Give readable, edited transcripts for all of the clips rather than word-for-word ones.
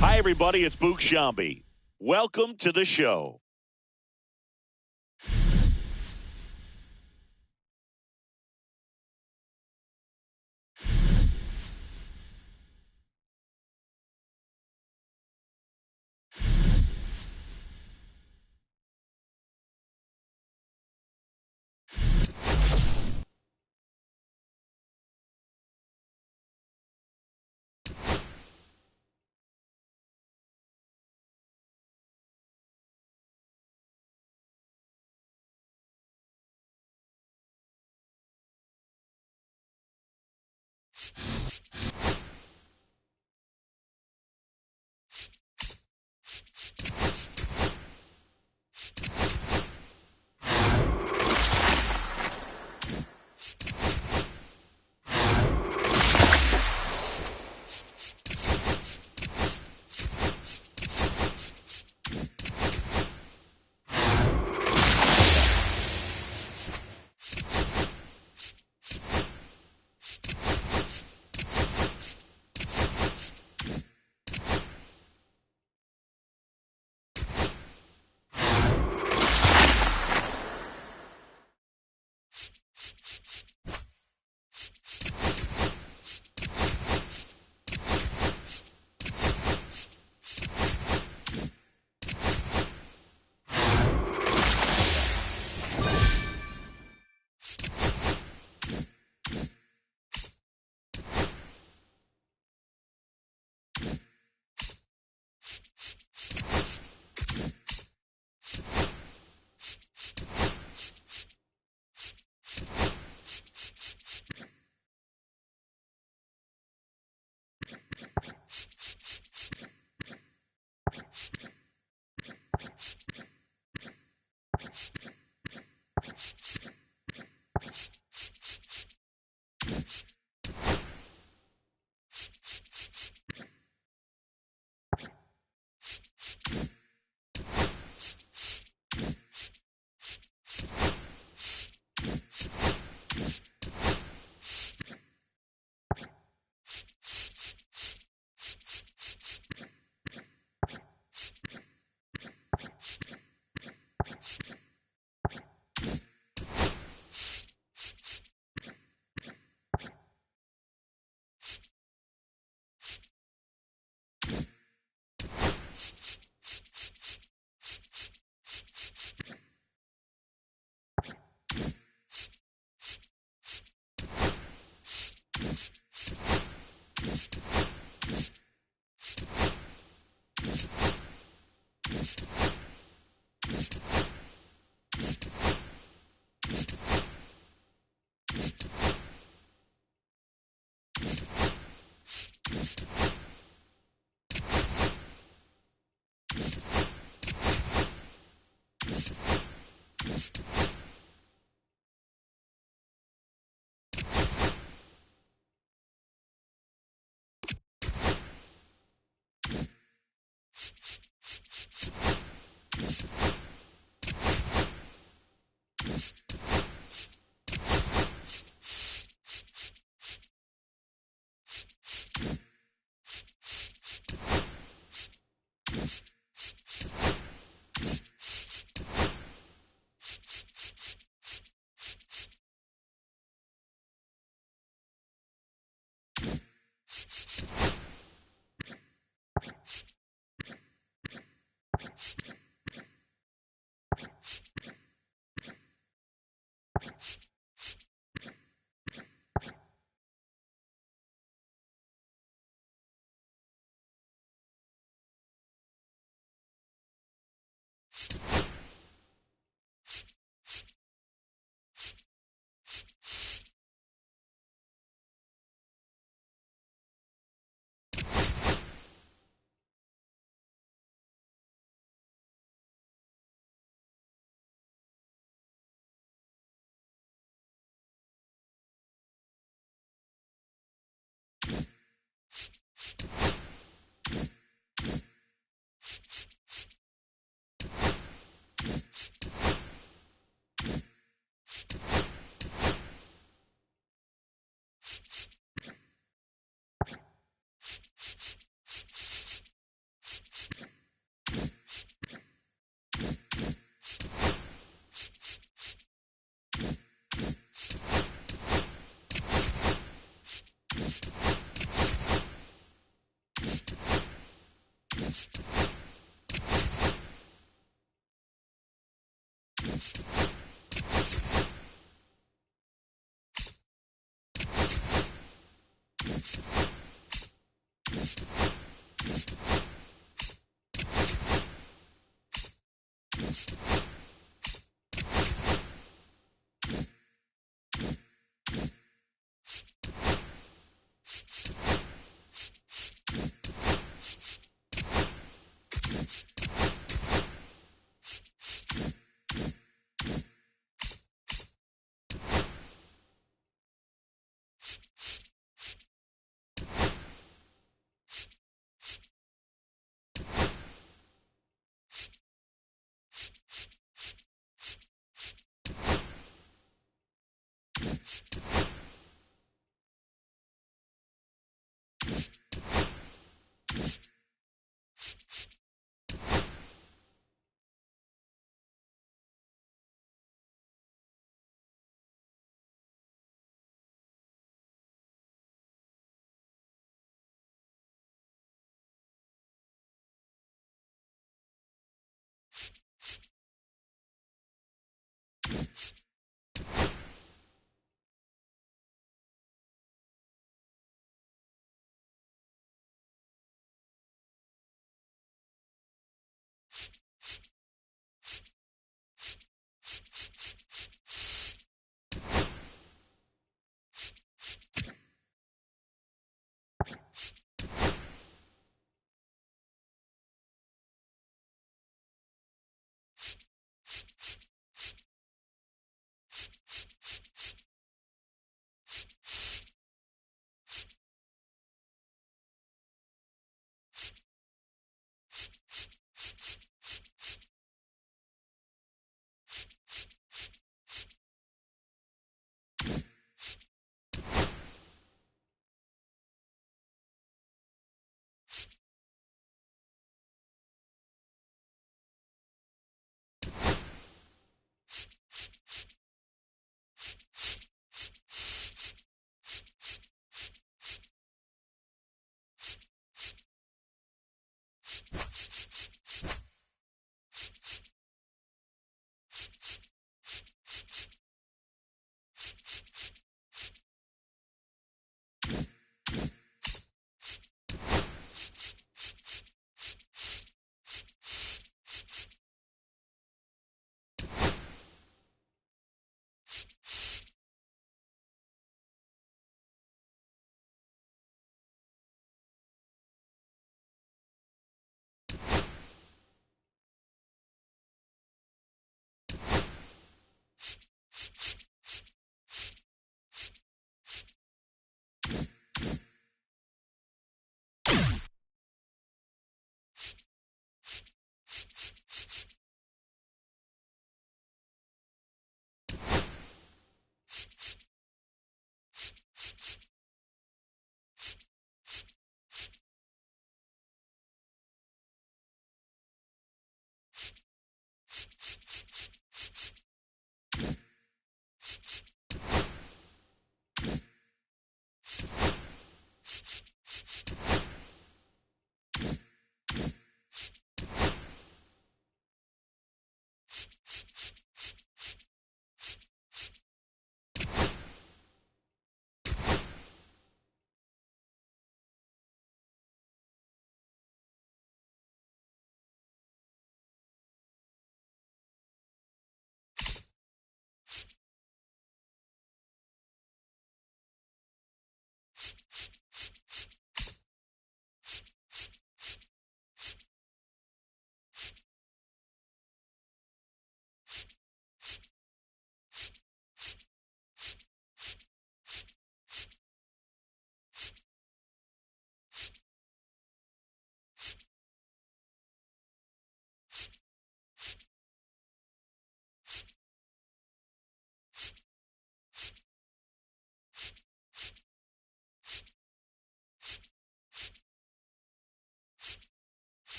Hi, everybody. It's Boog Sciambi. Welcome to the show.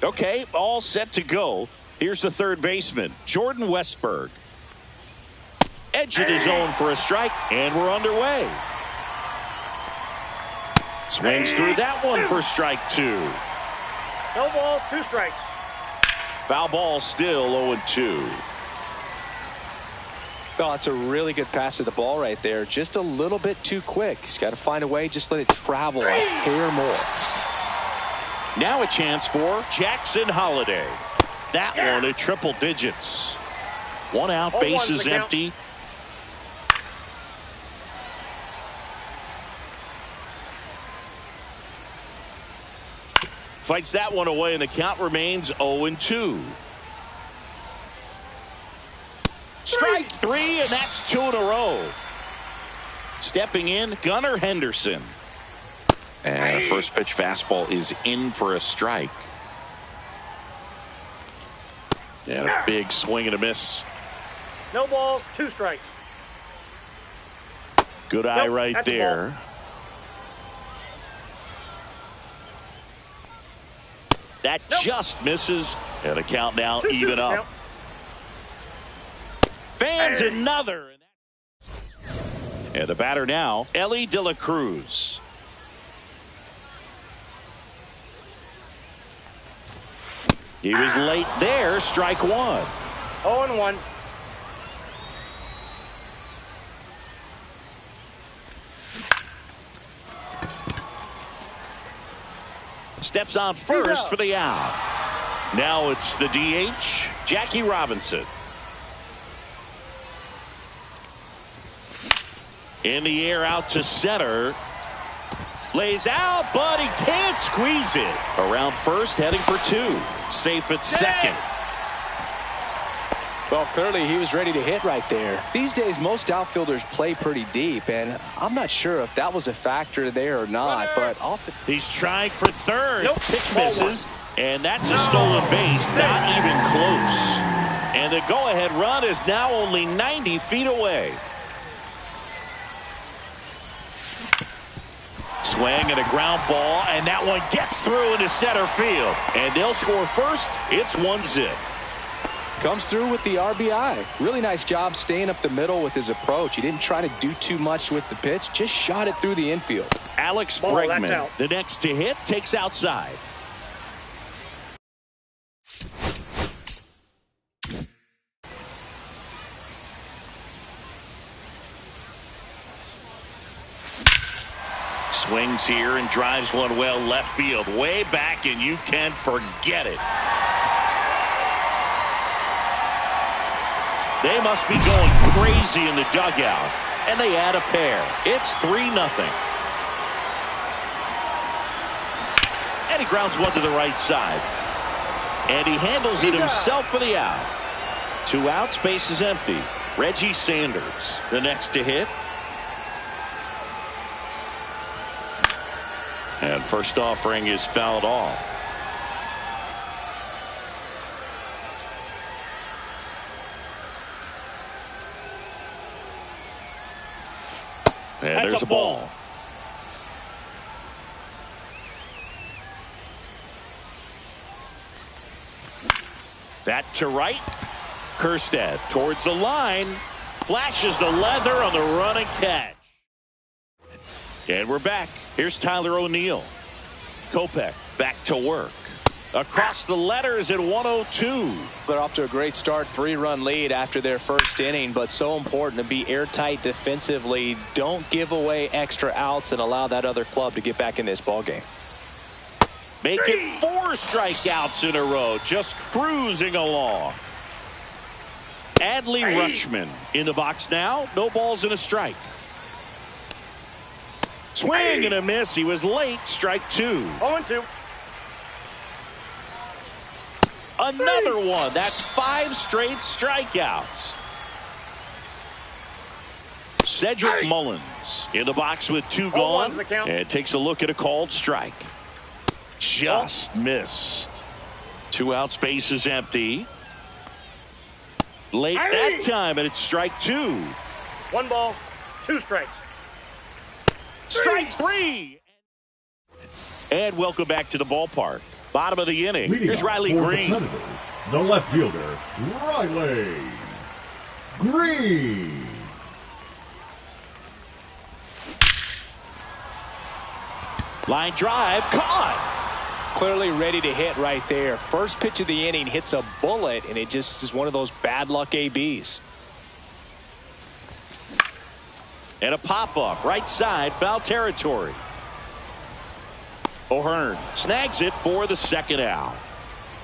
Okay, all set to go. Here's the third baseman, Jordan Westburg. Edge of his zone for a strike, and we're underway. Swings through that one for strike 2. No ball, 2 strikes. Foul ball, still 0-2. Oh, it's a really good pass to the ball right there. Just a little bit too quick. He's got to find a way, just let it travel a hair more. Now a chance for Jackson Holliday. That one at triple digits. 1 out, bases empty. Fights that one away, and the count remains 0-2. Strike 3, and that's 2 in a row. Stepping in, Gunnar Henderson. And a first pitch fastball is in for a strike. And a big swing and a miss. No ball, 2 strikes. Good eye right there. That just misses. And a count now even up. Fans another. And the batter now, Elly De La Cruz. He was late there, strike 1. 0-1. Steps on first for the out. Now it's the DH, Jackie Robinson. In the air out to center. Lays out, but he can't squeeze it. Around first, heading for 2. Safe at second. Well, clearly he was ready to hit right there. These days, most outfielders play pretty deep, and I'm not sure if that was a factor there or not. But he's trying for third. Nope. Pitch misses, and that's a stolen base. Not even close. And the go-ahead run is now only 90 feet away. Swing and a ground ball, and that one gets through into center field. And they'll score first. It's 1-0. Comes through with the RBI. Really nice job staying up the middle with his approach. He didn't try to do too much with the pitch, just shot it through the infield. Alex Bregman, the next to hit, takes outside. Swings here and drives one well left field, way back, and you can forget it. They must be going crazy in the dugout, and they add a pair. It's 3-0. And he grounds one to the right side. And he handles it himself for the out. 2 outs, base is empty. Reggie Sanders, the next to hit. And first offering is fouled off. And there's a ball. That to right. Kjerstad towards the line. Flashes the leather on the running catch. And we're back. Here's Tyler O'Neill. Kopech back to work. Across the letters at 102. They're off to a great start. 3-run lead after their first inning, but so important to be airtight defensively. Don't give away extra outs and allow that other club to get back in this ball game. Make it 4 strikeouts in a row. Just cruising along. Adley Rutschman in the box now. No balls and a strike. Swing and a miss. He was late. Strike 2. 0-2. Another one. That's 5 straight strikeouts. Cedric Mullins in the box with 2 gone. And takes a look at a called strike. Just missed. 2 outs, base is empty. Late that time, and it's strike 2. 1 ball, 2 strikes. Strike 3. And welcome back to the ballpark. Bottom of the inning. Leading Here's off Riley for Green. The Predators, the left fielder, Riley Green. Line drive, caught. Clearly ready to hit right there. First pitch of the inning hits a bullet, and it just is one of those bad luck ABs. And a pop-up, right side, foul territory. O'Hearn snags it for the second out.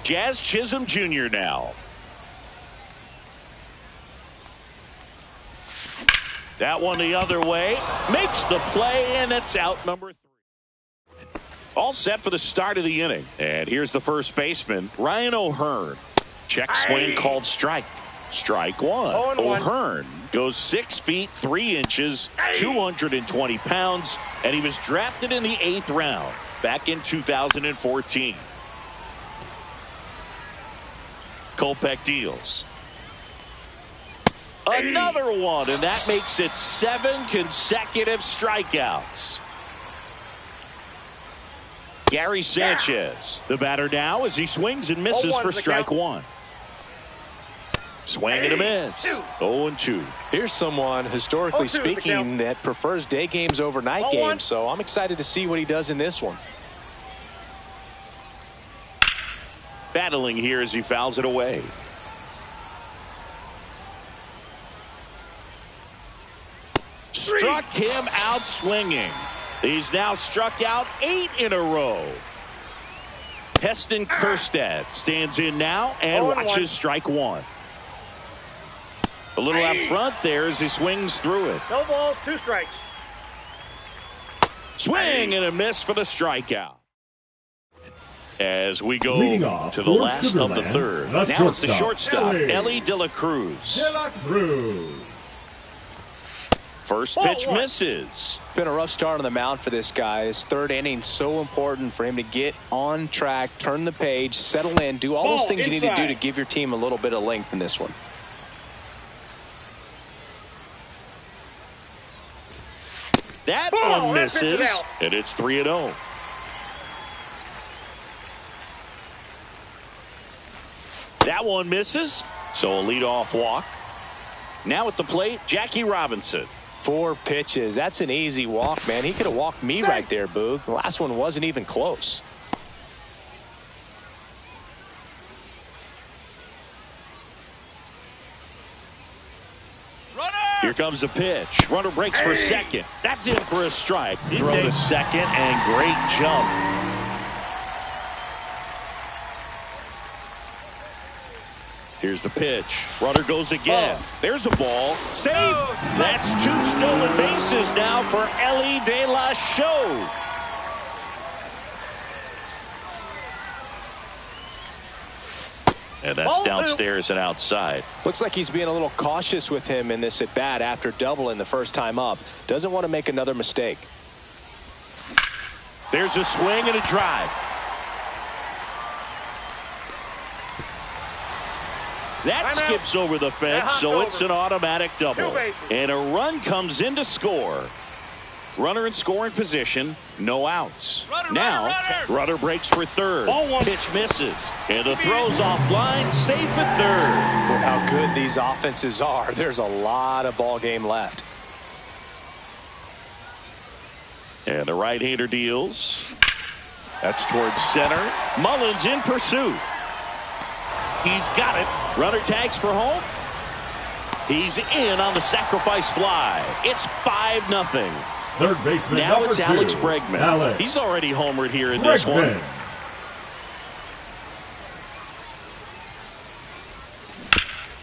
Jazz Chisholm Jr. now. That one the other way. Makes the play, and it's out number 3. All set for the start of the inning. And here's the first baseman, Ryan O'Hearn. Check swing called strike. Strike one. O'Hearn goes 6 feet 3 inches, 220 pounds, and he was drafted in the 8th round back in 2014. Kopech deals. Another one, and that makes it 7 consecutive strikeouts. Gary Sanchez, the batter now as he swings and misses for strike one. Swing and a miss. 0-2. Here's someone, historically speaking, that prefers day games over night games, so I'm excited to see what he does in this one. Battling here as he fouls it away. Struck him out swinging. He's now struck out 8 in a row. Heston Kjerstad stands in now and watches strike one. A little out front there as he swings through it. No balls, 2 strikes. Swing and a miss for the strikeout. As we go to the for last of the Sugarland, third. the Now it's the shortstop, shortstop, Elly De La Cruz. De La Cruz. First pitch misses. Been a rough start on the mound for this guy. His third inning so important for him to get on track, turn the page, settle in, do all those things you need to do to give your team a little bit of length in this one. That one misses, and it's 3-0. That one misses, so a leadoff walk. Now at the plate, Jackie Robinson. 4 pitches. That's an easy walk, man. He could have walked me right there, Boog. The last one wasn't even close. Here comes the pitch. Runner breaks for second. That's in for a strike. Throw to second, and great jump. Here's the pitch. Runner goes again. There's a ball. Safe. That's 2 stolen bases now for Elly De La Show. And that's downstairs and outside. Looks like he's being a little cautious with him in this at-bat after doubling the first time up. Doesn't want to make another mistake. There's a swing and a drive. That skips over the fence, so it's an automatic double. And a run comes in to score. Runner in scoring position, no outs. Now, runner breaks for third. Pitch misses, and the throw's offline, safe at third. With how good these offenses are, there's a lot of ball game left. And the right-hander deals. That's towards center. Mullins in pursuit. He's got it. Runner tags for home. He's in on the sacrifice fly. It's 5-0. Third baseman. Now it's Alex 2. Bregman. He's already homered here in this one.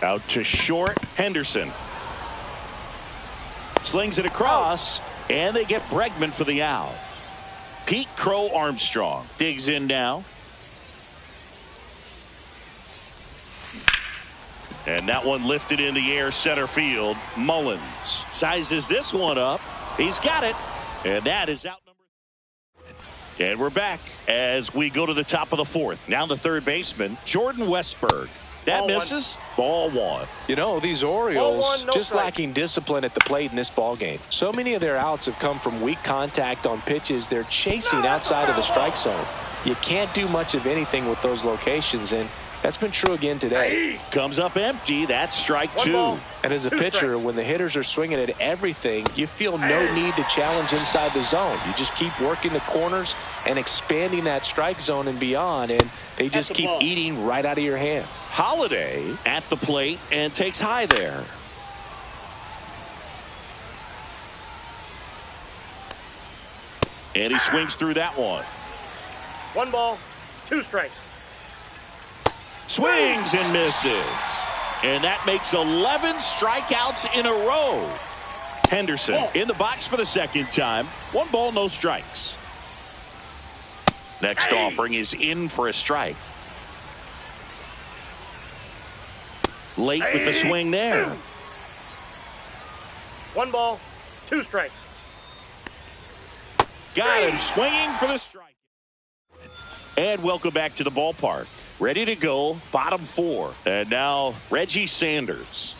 Out to short. Henderson slings it across, and they get Bregman for the out. Pete Crow Armstrong digs in now. And that one lifted in the air center field. Mullins sizes this one up. He's got it. And that is out number 3. And we're back as we go to the top of the 4th. Now the third baseman, Jordan Westburg. That misses. Ball 1. You know, these Orioles just lacking discipline at the plate in this ball game. So many of their outs have come from weak contact on pitches they're chasing outside of the strike zone. you can't do much of anything with those locations, and that's been true again today. Comes up empty. That's strike One two. ball. And as a Two pitcher, strikes. when the hitters are swinging at everything, you feel no need to challenge inside the zone. You just keep working the corners and expanding that strike zone and beyond, and they just the keep ball. eating right out of your hand. Holiday at the plate and takes high there. And he swings through that one. One ball, two strikes. Swings and misses. And that makes 11 strikeouts in a row. Henderson in the box for the second time. One ball, no strikes. Next offering is in for a strike. Late with the swing there. One ball, two strikes. Got him swinging for the strike. And welcome back to the ballpark. Ready to go, bottom four. And now Reggie Sanders.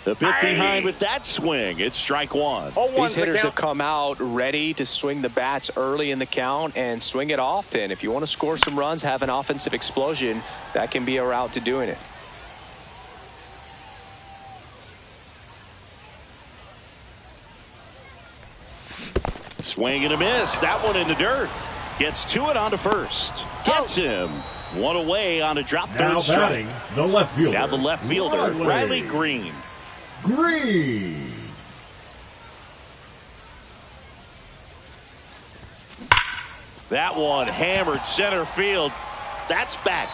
The bit behind with that swing. It's strike one. These hitters have come out ready to swing the bats early in the count and swing it often. If you want to score some runs, have an offensive explosion, that can be a route to doing it. Swing and a miss. That one in the dirt. Gets to it on to first. Gets him. One away on a drop Now third strike. batting, the left fielder. Now the left fielder, Riley Green. Green. That one hammered center field. That's back.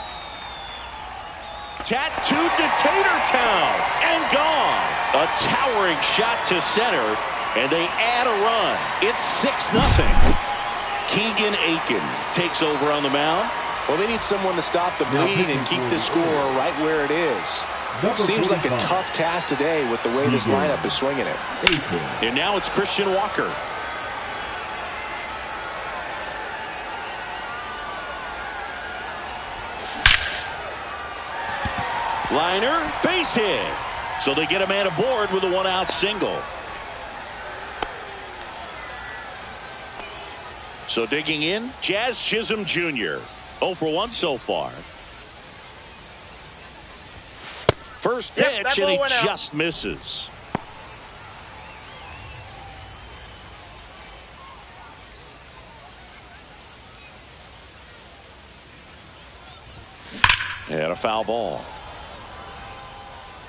Tattooed to Tatertown and gone. A towering shot to center, and they add a run. It's 6-0. Keegan Aiken takes over on the mound. Well, they need someone to stop the bleed and keep the score right where it is. Number Seems like a 45. tough task today with the way this lineup is swinging it. Aiken. And now it's Christian Walker. Liner, base hit. So they get a man aboard with a one-out single. So digging in, Jazz Chisholm Jr. 0 for 1 so far. First pitch, that and he ball went out. just misses. And a foul ball.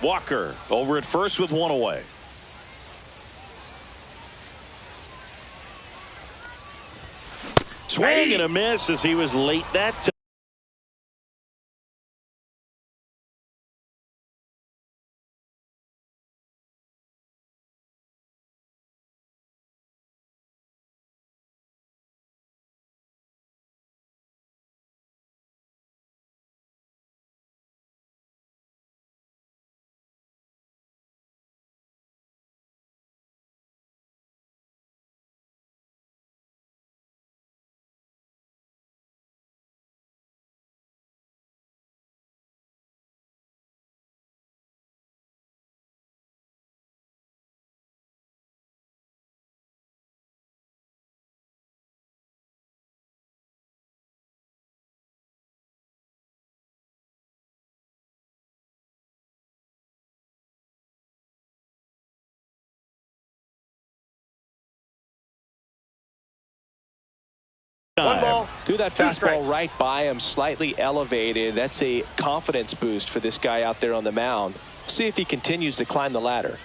Walker over at first with one away. Swing and a miss as he was late that time. One ball. Threw that Two fastball strikes. right by him, slightly elevated. That's a confidence boost for this guy out there on the mound. See if he continues to climb the ladder.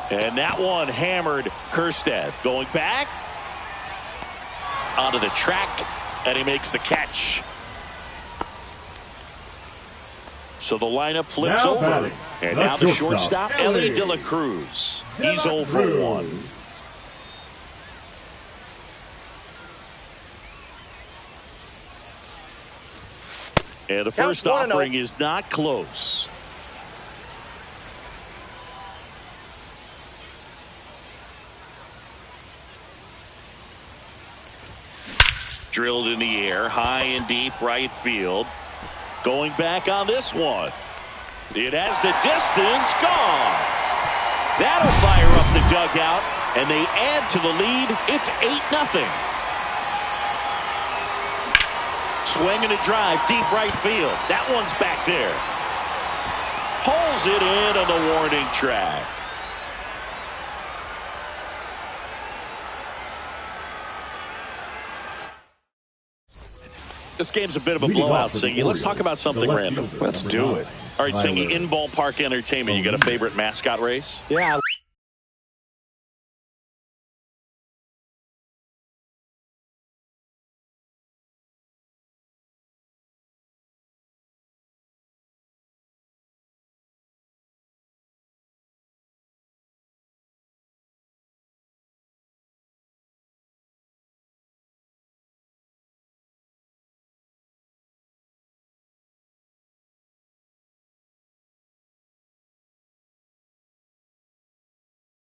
And that one hammered Kerstead. Going back onto the track, and he makes the catch. So the lineup flips Now over. batting, And the now the shortstop, shortstop, Ellie Ellie De La Cruz. De He's La 0 for Cruz. 1. And the first Counts 1-0. offering is not close. Drilled in the air, high and deep right field. Going back on this one. It has the distance. Gone. That'll fire up the dugout, and they add to the lead. It's 8-0. Swing and a drive, deep right field. That one's back there. Pulls it in on the warning track. This game's a bit of a blowout, Singy. Let's talk about something random. Let's do it. All right, Singy, in ballpark entertainment, you got a favorite mascot race? Yeah.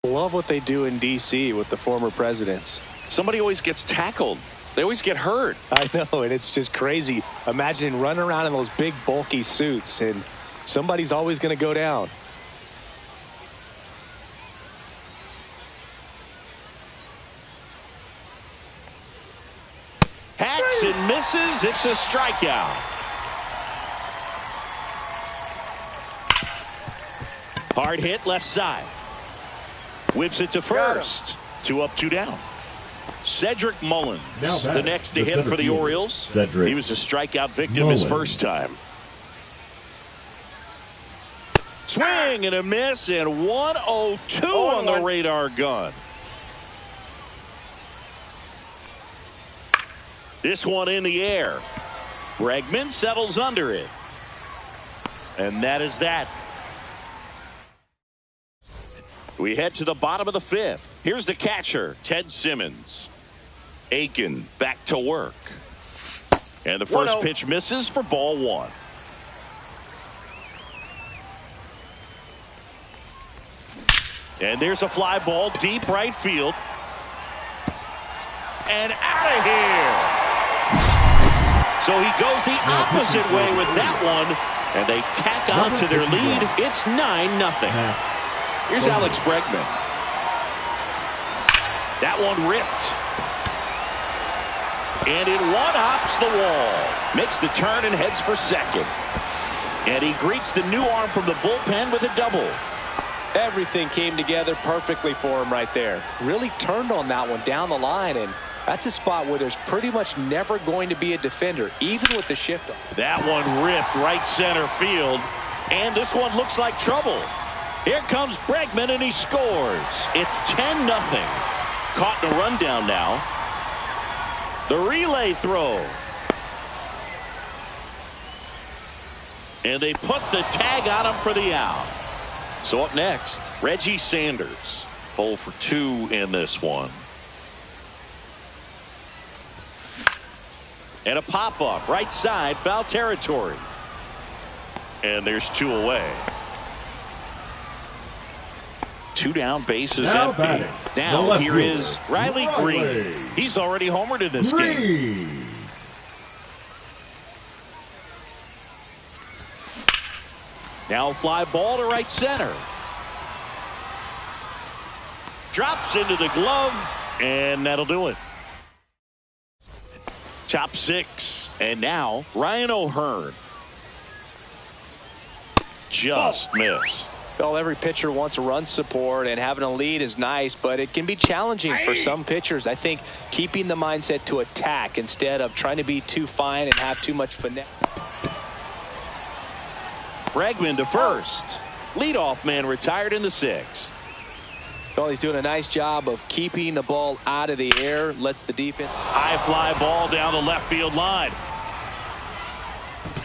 Love what they do in D.C. with the former presidents. Somebody always gets tackled. They always get hurt. I know, and it's just crazy. Imagine running around in those big, bulky suits, and somebody's always going to go down. Hacks and misses. It's a strikeout. Hard hit left side. Whips it to first. 2 up, 2 down. Cedric Mullins, the next to hit for the Orioles. He was a strikeout victim his first time. Swing and a miss, and 102 on the radar gun. This one in the air. Bregman settles under it. And that is that. We head to the bottom of the 5th. Here's the catcher, Ted Simmons. Aiken back to work. And the first pitch misses for ball 1. And there's a fly ball deep right field. And out of here. So he goes the opposite way with that one. And they tack on to their lead. It's 9-0. Here's Alex Bregman. That one ripped. And it one-hops the wall. Makes the turn and heads for second. And he greets the new arm from the bullpen with a double. Everything came together perfectly for him right there. Really turned on that one down the line, and that's a spot where there's pretty much never going to be a defender, even with the shift. That one ripped right center field. And this one looks like trouble. Here comes Bregman, and he scores. It's 10-0. Caught in a rundown now. The relay throw. And they put the tag on him for the out. So up next, Reggie Sanders. 0 for 2 in this one. And a pop-up right side, foul territory. And there's 2 away. 2 down, bases empty. Now here is Riley Green. He's already homered in this game. Now fly ball to right center. Drops into the glove, and that'll do it. Top 6, and now Ryan O'Hearn. Just missed. Well, every pitcher wants run support, and having a lead is nice, but it can be challenging for some pitchers. I think keeping the mindset to attack instead of trying to be too fine and have too much finesse. Bregman to first. Leadoff man retired in the 6th. Well, he's doing a nice job of keeping the ball out of the air. Lets the defense. High fly ball down the left field line.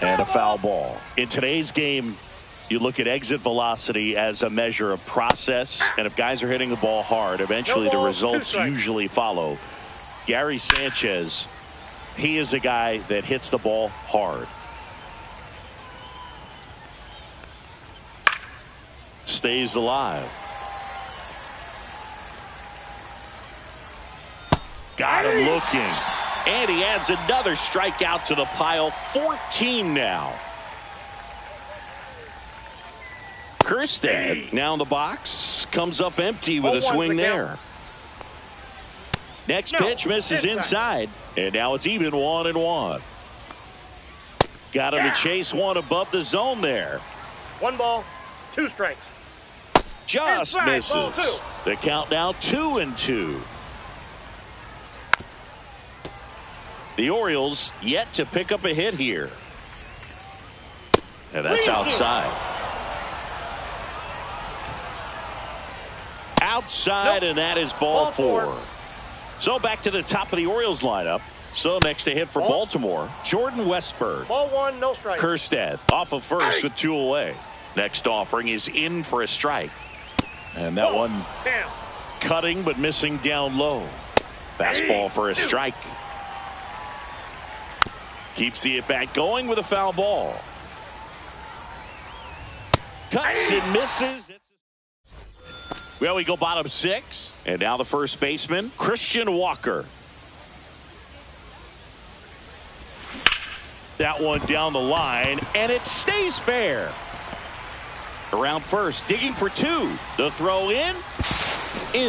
And a foul ball. In today's game, you look at exit velocity as a measure of process, and if guys are hitting the ball hard, eventually the results usually follow. Gary Sanchez, he is a guy that hits the ball hard. Stays alive. Got him looking. And he adds another strikeout to the pile. 14 now. Kerstead now in the box, comes up empty with a swing there. Next pitch misses inside, and now it's even 1-1. Got him to chase one above the zone there. 1 ball, 2 strikes. Just Inside, misses. ball 2. The count now 2-2. The Orioles yet to pick up a hit here. And that's outside. Outside, and that is ball 4. So back to the top of the Orioles lineup. So next to hit for Baltimore, Jordan Westburg. Ball 1, no strike. Kerstead off of first with 2 away. Next offering is in for a strike. And that one cutting but missing down low. Fastball for a strike. Keeps the at-bat going with a foul ball. Cuts and misses. Well, we go bottom 6. And now the first baseman, Christian Walker. That one down the line, and it stays fair. Around first, digging for 2. The throw in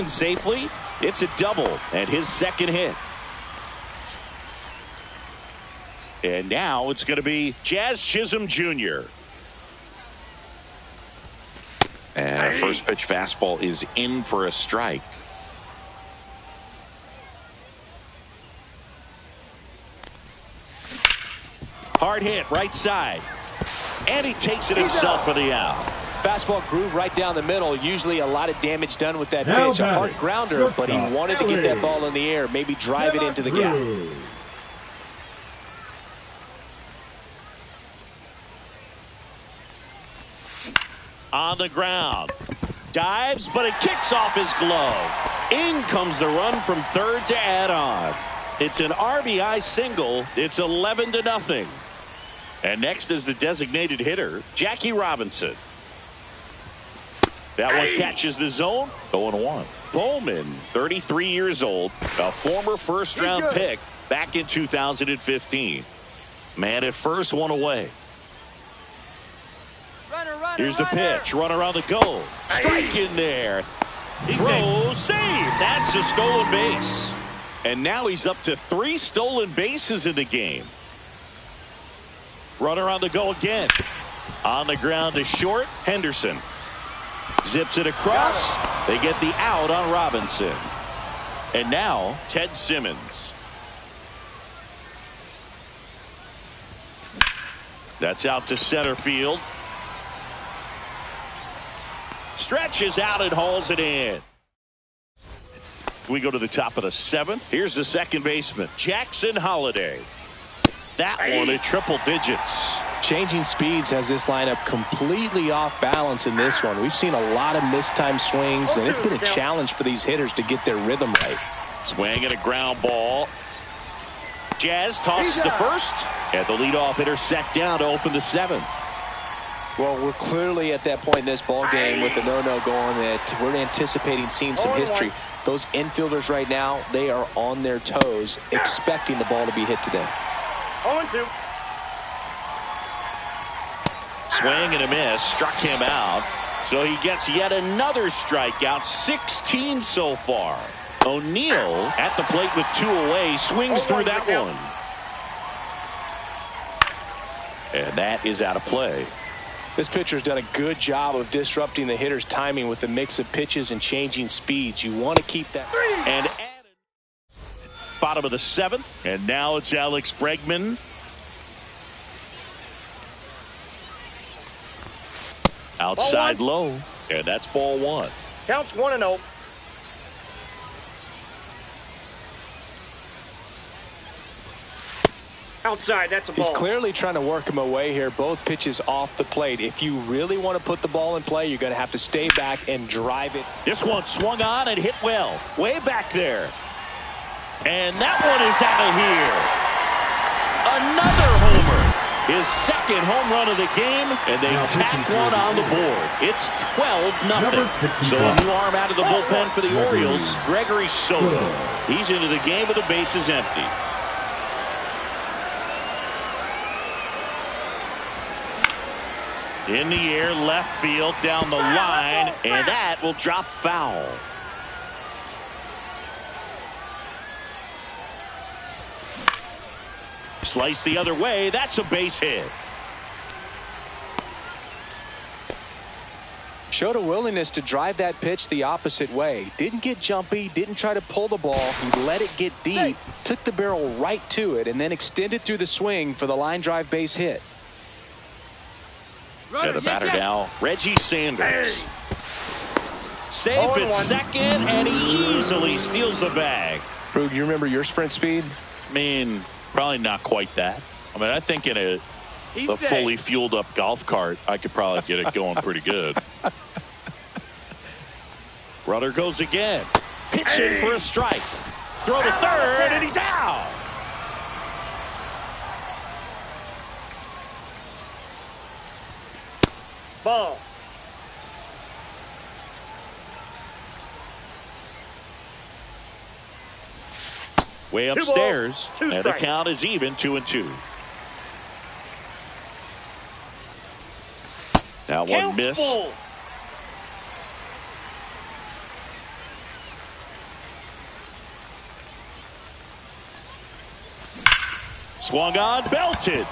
safely. It's a double, and his second hit. And now it's going to be Jazz Chisholm Jr. And a first pitch fastball is in for a strike. Hard hit, right side. And he takes it himself for the out. Fastball groove right down the middle. Usually a lot of damage done with that pitch. A hard grounder, but he wanted to get that ball in the air, maybe drive it into the gap. On the ground. Dives, but it kicks off his glove. In comes the run from third to add on. It's an RBI single. It's 11-0. And next is the designated hitter, Jackie Robinson. That one catches the zone. 0-1. Bowman, 33 years old, a former first-round pick back in 2015. Man at first, one away. Here's the pitch. Runner on the go. Strike in there. Throw, save. That's a stolen base. And now he's up to 3 stolen bases in the game. Runner on the go again. On the ground to short. Henderson zips it across. They get the out on Robinson. And now Ted Simmons. That's out to center field. Stretches out and hauls it in. We go to the top of the 7th. Here's the second baseman, Jackson Holliday. That one at triple digits. Changing speeds has this lineup completely off balance in this one. We've seen a lot of mistimed swings, and it's been a challenge for these hitters to get their rhythm right. Swing and a ground ball. Jazz tosses to first, and the leadoff hitter set down to open the 7th. Well, we're clearly at that point in this ball game with the no-no going that we're anticipating seeing some history. Those infielders right now, they are on their toes, expecting the ball to be hit to them. 0-2. Swing and a miss, struck him out. So he gets yet another strikeout, 16 so far. O'Neill at the plate with 2 away, swings through that one. And that is out of play. This pitcher's done a good job of disrupting the hitter's timing with the mix of pitches and changing speeds. You want to keep that. And added. Bottom of the 7th. And now it's Alex Bregman. Outside low. And that's ball 1. Counts 1-0. Outside, that's a ball. He's clearly trying to work him away here. Both pitches off the plate. If you really want to put the ball in play, you're going to have to stay back and drive it. This one swung on and hit well. Way back there. And that one is out of here. Another homer. His second home run of the game, and they tack one on the board. It's 12-0. So a new arm out of the bullpen for the Orioles, Gregory Soto. He's into the game with the bases empty. In the air, left field, down the line, and that will drop foul. Slice the other way. That's a base hit. Showed a willingness to drive that pitch the opposite way. Didn't get jumpy, didn't try to pull the ball. He let it get deep, took the barrel right to it, and then extended through the swing for the line drive base hit. Yeah, the batter now, Reggie Sanders. Safe at second, and he easily steals the bag. Boog, you remember your sprint speed? I mean, probably not quite that. I mean, I think in a fully fueled up golf cart, I could probably get it going pretty good. Runner goes again. Pitching for a strike. Throw to third, and he's out. Ball. Way upstairs, and the count is even, 2-2. That one missed. Swung on, belted.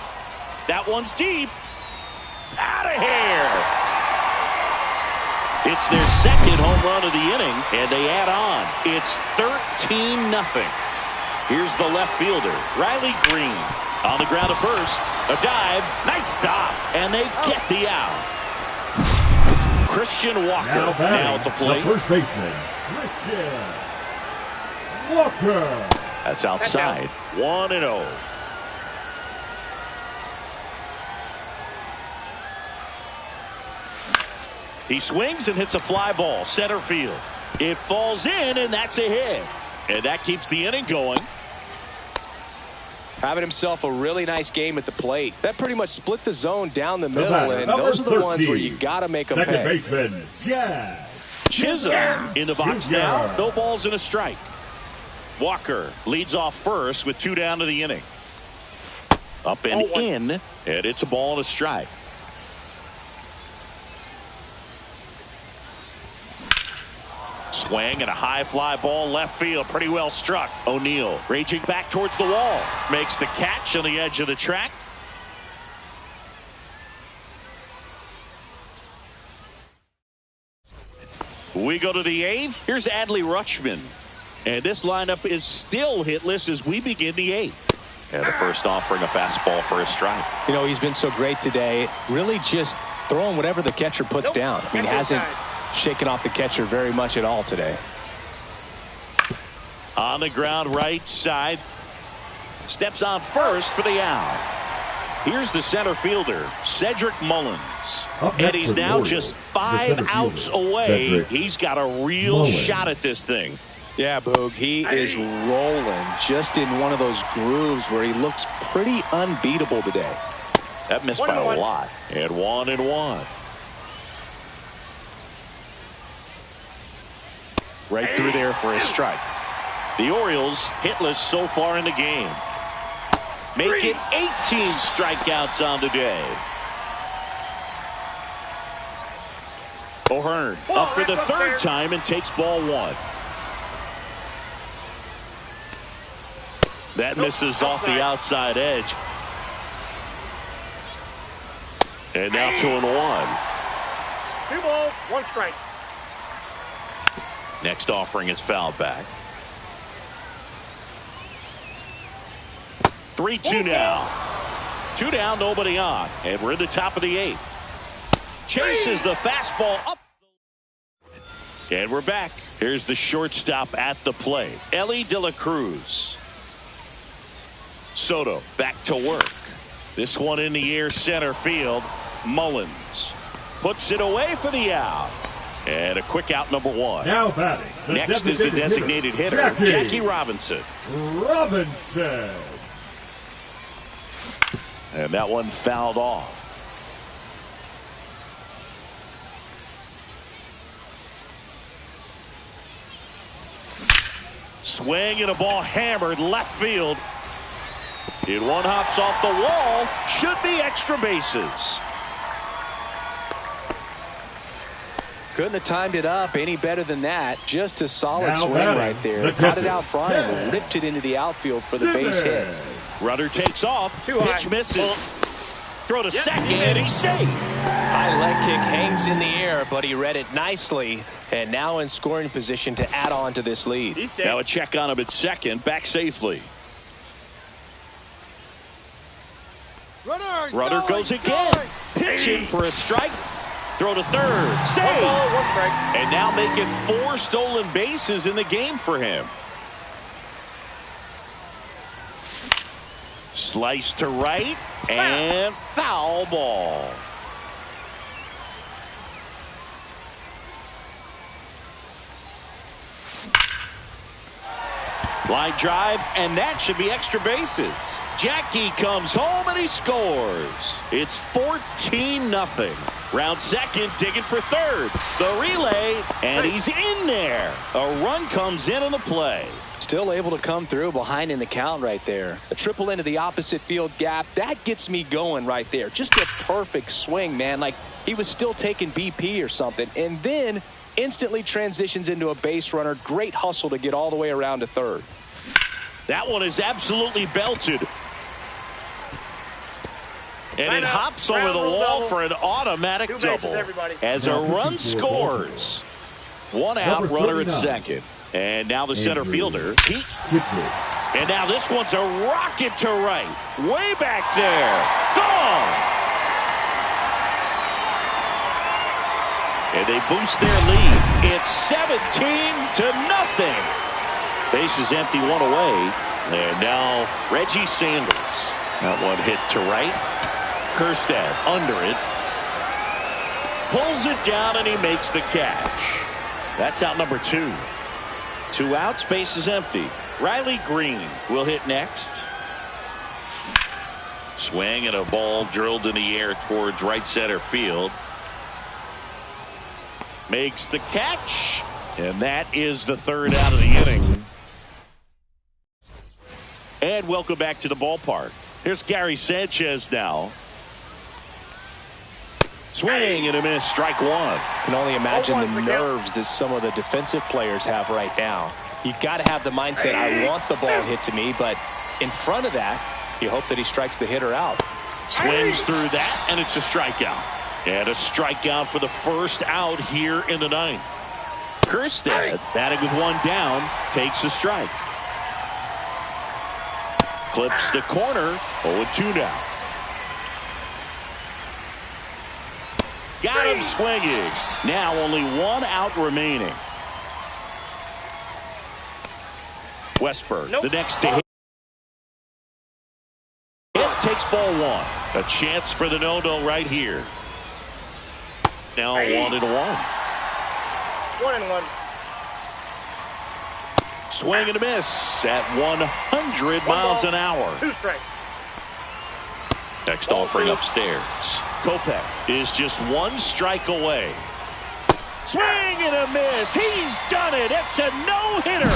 That one's deep. Out of here. It's their second home run of the inning, and they add on. It's 13-0. Here's the left fielder, Riley Green. On the ground to first. A dive. Nice stop. And they get the out. Christian Walker now at the plate. The first baseman, Christian Walker. That's outside. 1-0. He swings and hits a fly ball, center field. It falls in, and that's a hit. And that keeps the inning going. Having himself a really nice game at the plate. That pretty much split the zone down the middle, and those are the ones where you got to make them pay. Second baseman, Jazz Chisholm in the box now. No balls and a strike. Walker leads off first with 2 down to the inning. Up and in, and it's a ball and a strike. Swing and a high fly ball left field. Pretty well struck. O'Neill raging back towards the wall. Makes the catch on the edge of the track. We go to the 8th. Here's Adley Rutschman. And this lineup is still hitless as we begin the 8th. And the first offering a fastball for a strike. You know, he's been so great today. Really just throwing whatever the catcher puts down. I mean, hasn't shaking off the catcher very much at all today. On the ground right side. Steps on first for the out. Here's the center fielder, Cedric Mullins. And he's now just 5 outs away. He's got a real shot at this thing. Yeah, Boog, he is rolling just in one of those grooves where he looks pretty unbeatable today. That missed by a lot. And 1-1. Right through there for a strike. The Orioles hitless so far in the game. Make it 18 strikeouts on the day. O'Hearn up for the 3rd time and takes ball 1. That misses off the outside edge. And now 2-1. 2 balls, 1 strike. Next offering is fouled back. 3-2 now. 2 down, nobody on. And we're in the top of the 8th. Chases the fastball up. And we're back. Here's the shortstop at the plate, Elly De La Cruz. Soto back to work. This one in the air, center field. Mullins puts it away for the out. And a quick out, number 1. Now batting. Next is the designated hitter, Jackie Robinson. And that one fouled off. Swing and a ball hammered left field. It one hops off the wall. Should be extra bases. Couldn't have timed it up any better than that. Just a solid Now swing batting, right there. the Caught it catcher, out front and ripped it into the outfield for the base hit. Runner takes off. Too Pitch high. misses. Throw to Yep, second. he made it. He's safe. High leg kick hangs in the air, but he read it nicely. And now in scoring position to add on to this lead. He's safe. Now a check on him at second. Back safely. Runner goes again. Pitching for a strike. Throw to third. One Save. ball, one strike. And now making 4 stolen bases in the game for him. Slice to right and foul ball. Line drive, and that should be extra bases. Jackie comes home and he scores. It's 14-0. Round second, digging for third. The relay, and he's in there. A run comes in on the play. Still able to come through behind in the count right there. A triple into the opposite field gap. That gets me going right there. Just a perfect swing, man. Like he was still taking BP or something. And then instantly transitions into a base runner. Great hustle to get all the way around to third. That one is absolutely belted. And it hops over the wall for an automatic Two bases, double. everybody. As a run scores. One out, Number runner at 29. second. And now the center Andrew fielder, Pete. Whitley. And now this one's a rocket to right. Way back there. Gone. And they boost their lead. It's 17-0. Base is empty, one away. And now Reggie Sanders. That one hit to right. Kerstead under it. Pulls it down and he makes the catch. That's out number 2. 2 outs, base is empty. Riley Green will hit next. Swing and a ball drilled in the air towards right center field. Makes the catch. And that is the 3rd out of the inning. And welcome back to the ballpark. Here's Gary Sanchez now. Swing and a miss, strike 1. Can only imagine Oh, the once nerves that some of the defensive players have right now. You've got to have the mindset, I want the ball hit to me, but in front of that, you hope that he strikes the hitter out. Swings through that, and it's a strikeout. And a strikeout for the first out here in the 9th. Kerstead, batting with 1 down, takes a strike. Clips the corner, 0-2 now. Got him swinging. Now only 1 out remaining. Westberg, the next to hit. Takes ball 1. A chance for the no-no right here. Now 1-1. 1-1. Swing and a miss at 100 miles an hour. 2 strikes. Next offering upstairs. Kopech is just 1 strike away. Swing and a miss. He's done it. It's a no-hitter.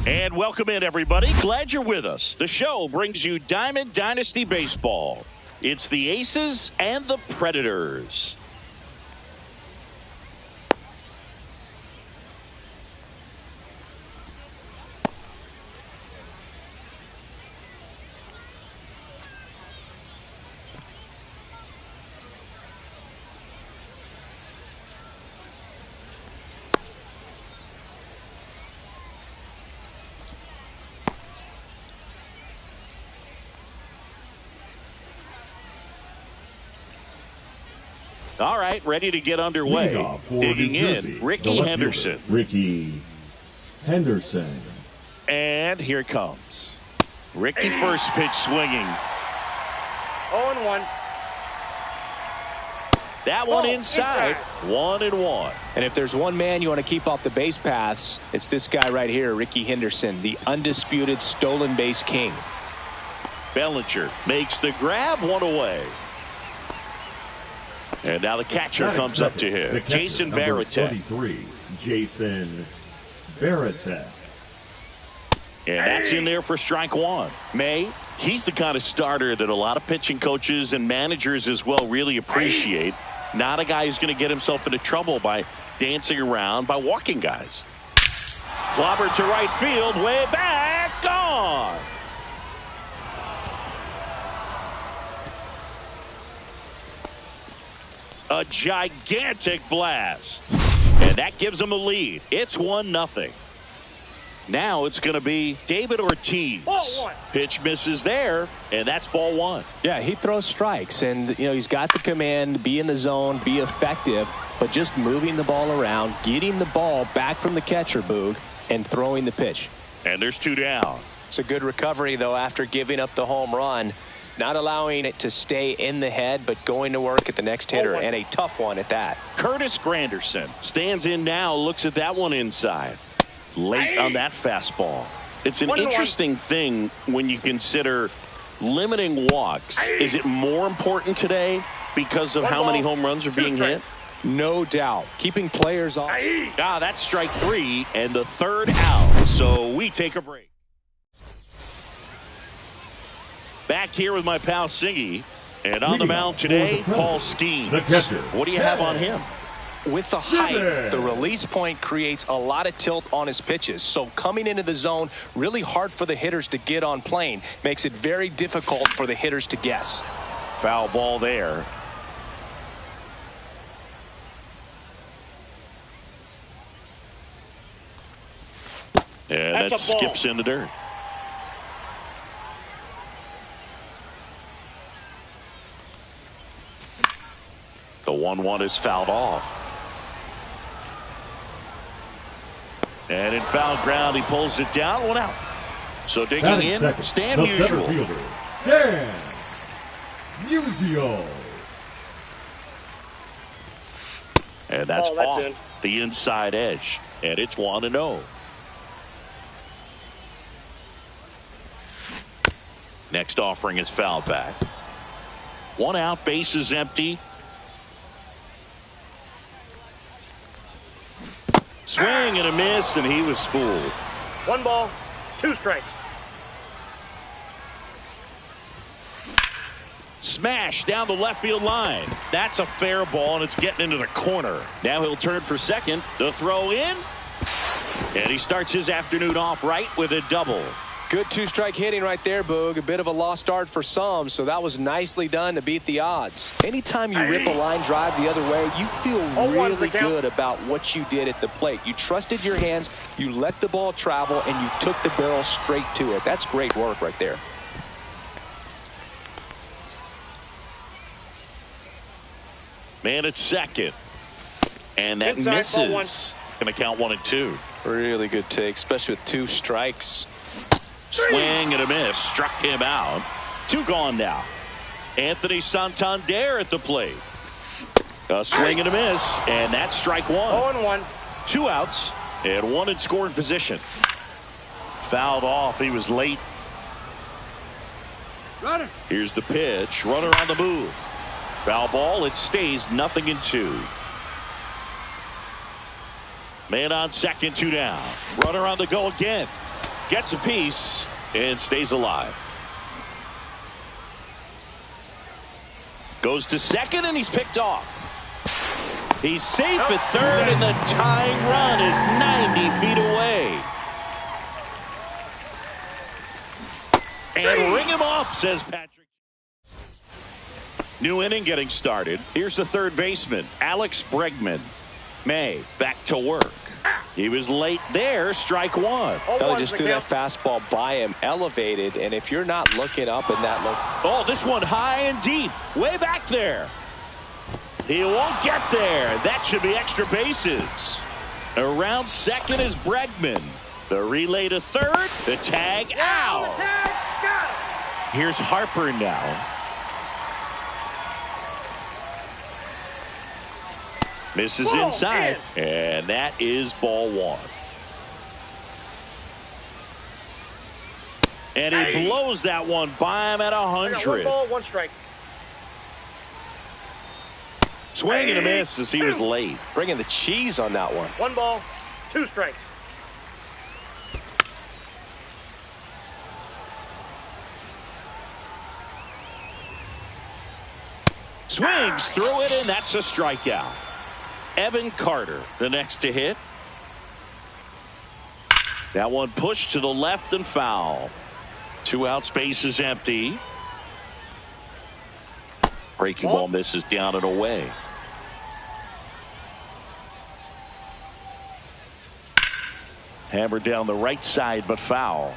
And welcome in, everybody. Glad you're with us. The show brings you Diamond Dynasty Baseball. It's the Aces and the Predators. All right, ready to get underway. Digging in, Rickey Henderson. Rickey Henderson. And here it comes. Rickey first pitch swinging. 0-1. That one inside. 1-1. And if there's one man you want to keep off the base paths, it's this guy right here, Rickey Henderson, the undisputed stolen base king. Bellinger makes the grab, one away. And now the catcher comes up to him. Jason Varitek. 23, Jason Varitek. And that's in there for strike one. May, he's the kind of starter that a lot of pitching coaches and managers as well really appreciate. Not a guy who's going to get himself into trouble by dancing around, by walking guys. Clobber to right field, way back, gone. A gigantic blast. And that gives them a lead. It's 1-0. Now it's going to be David Ortiz. Pitch misses there, and that's ball one. Yeah, he throws strikes, and he's got the command, be in the zone, be effective, but just moving the ball around, getting the ball back from the catcher, Boog, and throwing the pitch. And there's two down. It's a good recovery, though, after giving up the home run. Not allowing it to stay in the head, but going to work at the next hitter, and a tough one at that. Curtis Granderson stands in now, looks at that one inside. Late on that fastball. It's an interesting thing when you consider limiting walks. Is it more important today because of how many home runs are being hit? No doubt. Keeping players off. That's strike three and the third out. So we take a break. Back here with my pal Siggy. And on the mound today, Paul Skeens. What do you have on him? With the height, the release point creates a lot of tilt on his pitches. So coming into the zone, really hard for the hitters to get on plane. Makes it very difficult for the hitters to guess. Foul ball there. And that skips in the dirt. The 1-1 is fouled off. And in foul ground, he pulls it down. 1 out. So digging in, Stan Musial. Stan Musial. And that's off the inside edge. And it's 1-0. Next offering is fouled back. 1 out, base is empty. Swing and a miss, and he was fooled. 1 ball, 2 strikes. Smash down the left field line. That's a fair ball, and it's getting into the corner. Now he'll turn for second. The throw in. And he starts his afternoon off right with a double. Good 2-strike hitting right there, Boog. A bit of a lost start for some, so that was nicely done to beat the odds. Anytime you rip a line drive the other way, you feel really good about what you did at the plate. You trusted your hands, you let the ball travel, and you took the barrel straight to it. That's great work right there. Man at second. And that misses. Going to count 1 and 2. Really good take, especially with 2 strikes. Swing and a miss. Struck him out. 2 gone now. Anthony Santander at the plate. A swing and a miss. And that's strike 1. 0-1. 2 outs. And 1 in scoring position. Fouled off. He was late. Runner. Here's the pitch. Runner on the move. Foul ball. It stays 0-2. Man on second, 2 down. Runner on the go again. Gets a piece and stays alive. Goes to second and he's picked off. He's safe at third and the tying run is 90 feet away. And ring him off, says Patrick. New inning getting started. Here's the third baseman, Alex Bregman. May back to work. He was late there, strike one. They just threw that fastball by him, elevated, and if you're not looking up in that look. Oh, this one high and deep, way back there. He won't get there. That should be extra bases. Around second is Bregman. The relay to third, the tag out. Here's Harper now. Misses inside, and that is ball one. And he blows that one by him at 100. 1 ball, 1 strike. Swing and a miss as he was late. Bringing the cheese on that one. 1 ball, 2 strikes. Swings through it, and that's a strikeout. Evan Carter, the next to hit. That one pushed to the left and foul. 2 out, space is empty. Breaking ball misses down and away. Hammered down the right side, but foul.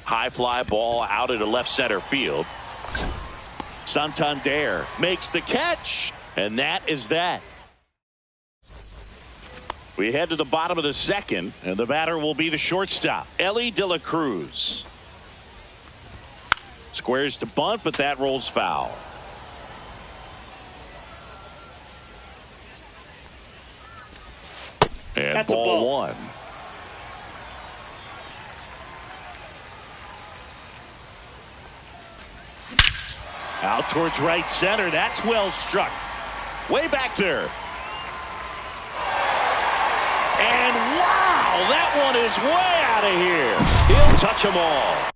High fly ball out into left center field. Santander makes the catch, and that is that. We head to the bottom of the second, and the batter will be the shortstop, Elly De La Cruz. Squares to bunt, but that rolls foul. And That's ball one. Out towards right center. That's well struck. Way back there. And wow, that one is way out of here. He'll touch them all.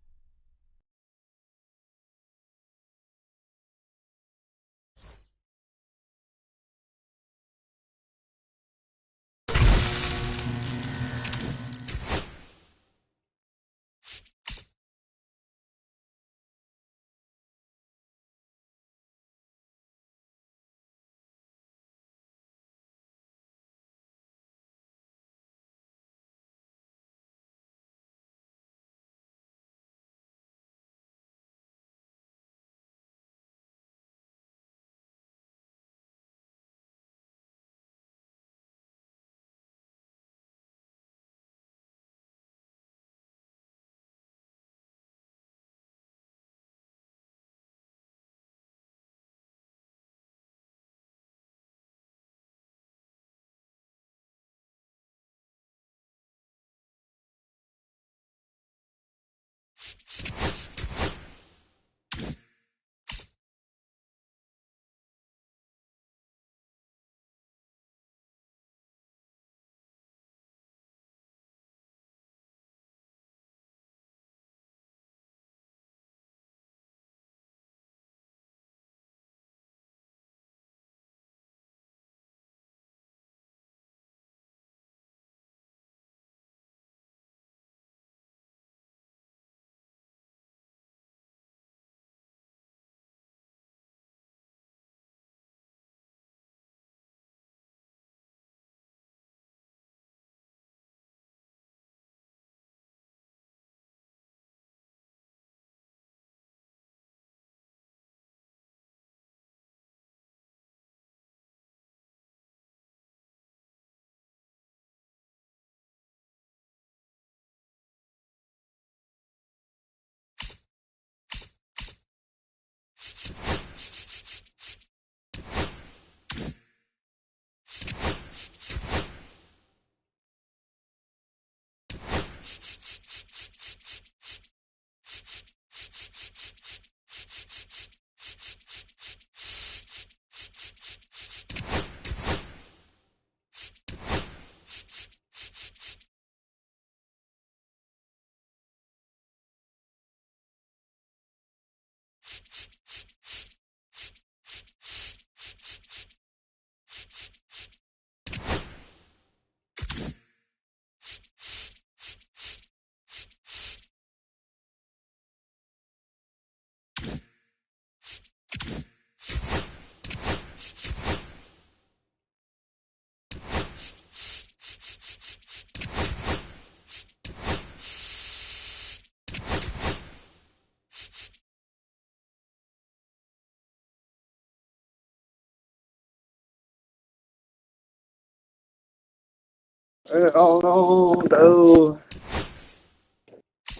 Oh no, no.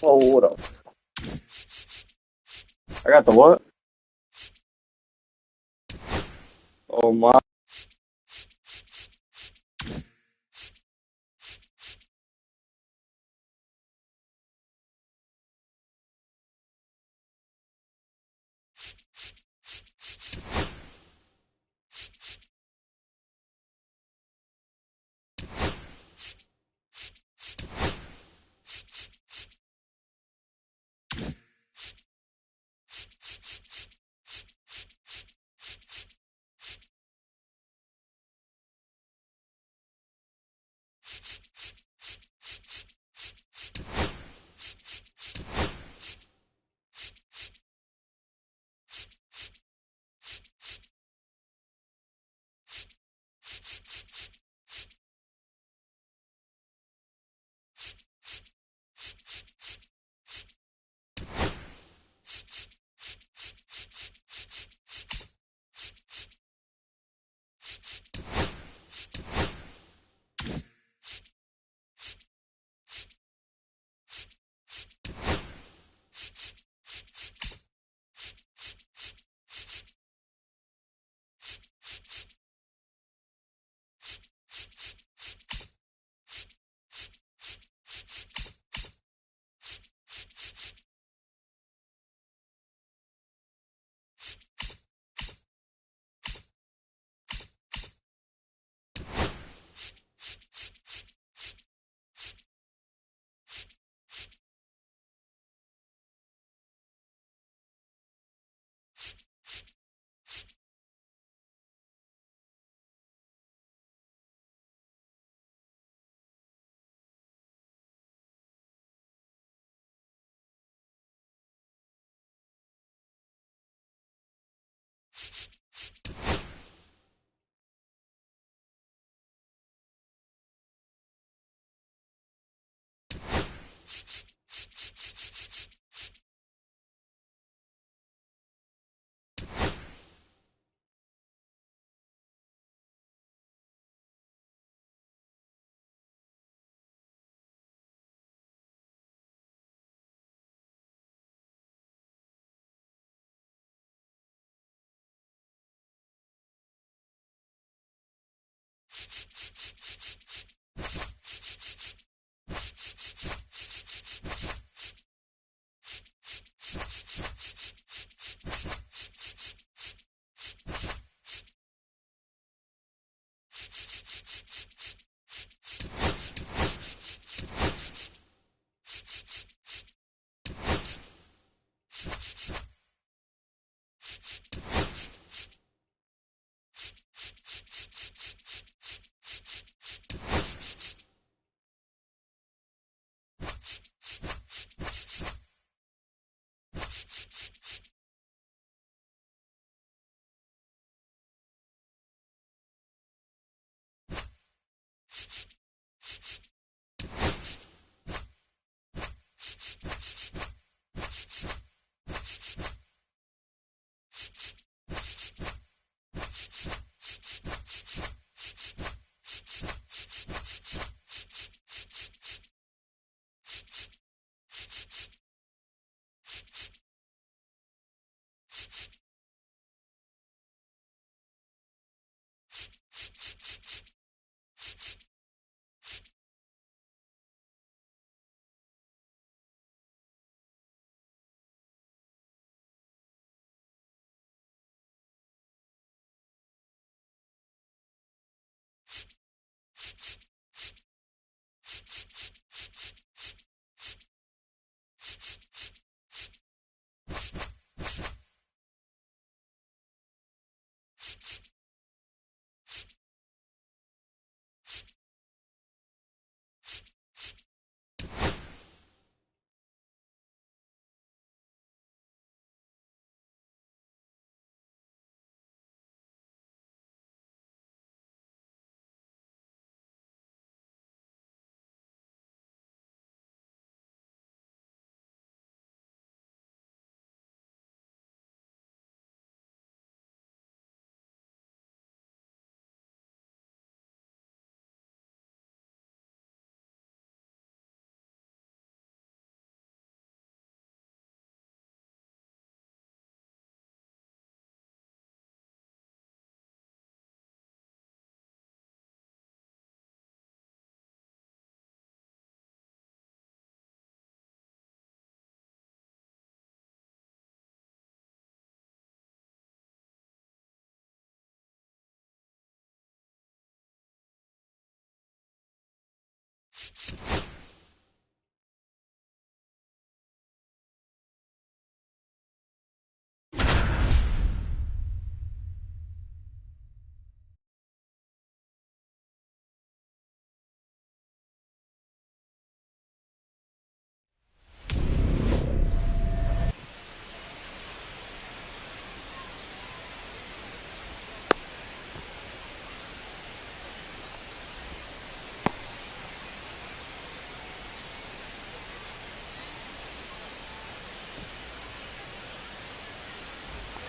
Oh, hold up. I got the what? Oh my.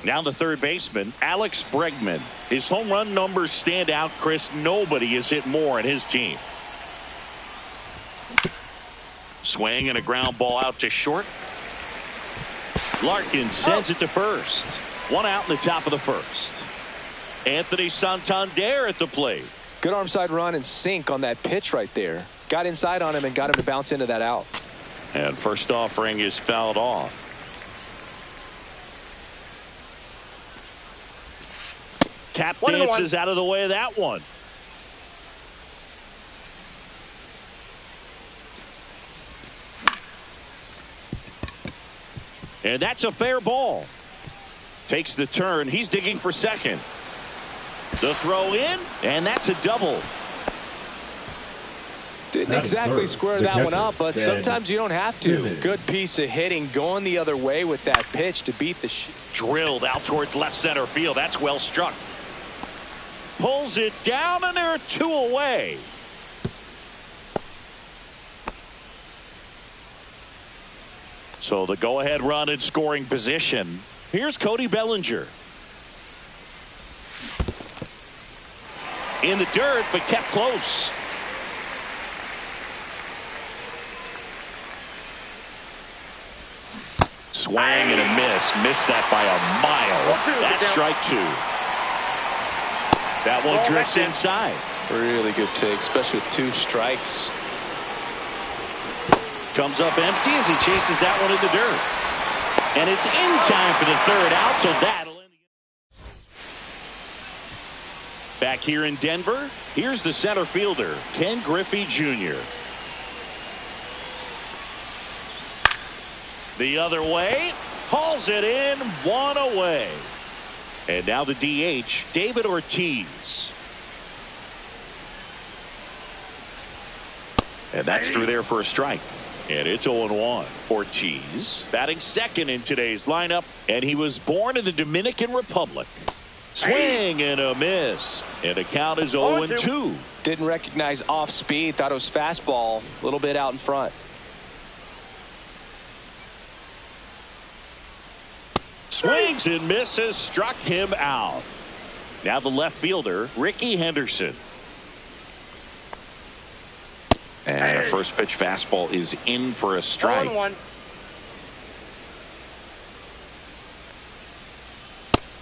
Now the third baseman, Alex Bregman. His home run numbers stand out, Chris. Nobody has hit more in his team. Swing and a ground ball out to short. Larkin sends it to first. One out in the top of the first. Anthony Santander at the plate. Good arm side run and sink on that pitch right there. Got inside on him and got him to bounce into that out. And first offering is fouled off. Tap dances out of the way of that one. And that's a fair ball. Takes the turn. He's digging for second. The throw in, and that's a double. Didn't exactly square that one up, but sometimes you don't have to. Good piece of hitting going the other way with that pitch to beat the drilled out towards left center field. That's well struck. Pulls it down, and there are two away. So the go-ahead run in scoring position. Here's Cody Bellinger. In the dirt, but kept close. Swing and a miss. Missed that by a mile. That's strike two. That one drifts inside. Really good take, especially with two strikes. Comes up empty as he chases that one in the dirt. And it's in time for the third out, so that'll end the back here in Denver, here's the center fielder, Ken Griffey Jr. The other way, hauls it in, one away. And now the DH, David Ortiz. And that's through there for a strike. And it's 0-1. Ortiz batting second in today's lineup, and he was born in the Dominican Republic. Swing and a miss, and the count is 0-2. Didn't recognize off speed, thought it was fastball, a little bit out in front. Swings and misses, struck him out. Now the left fielder, Ricky Henderson. And a first pitch fastball is in for a strike. 1-1.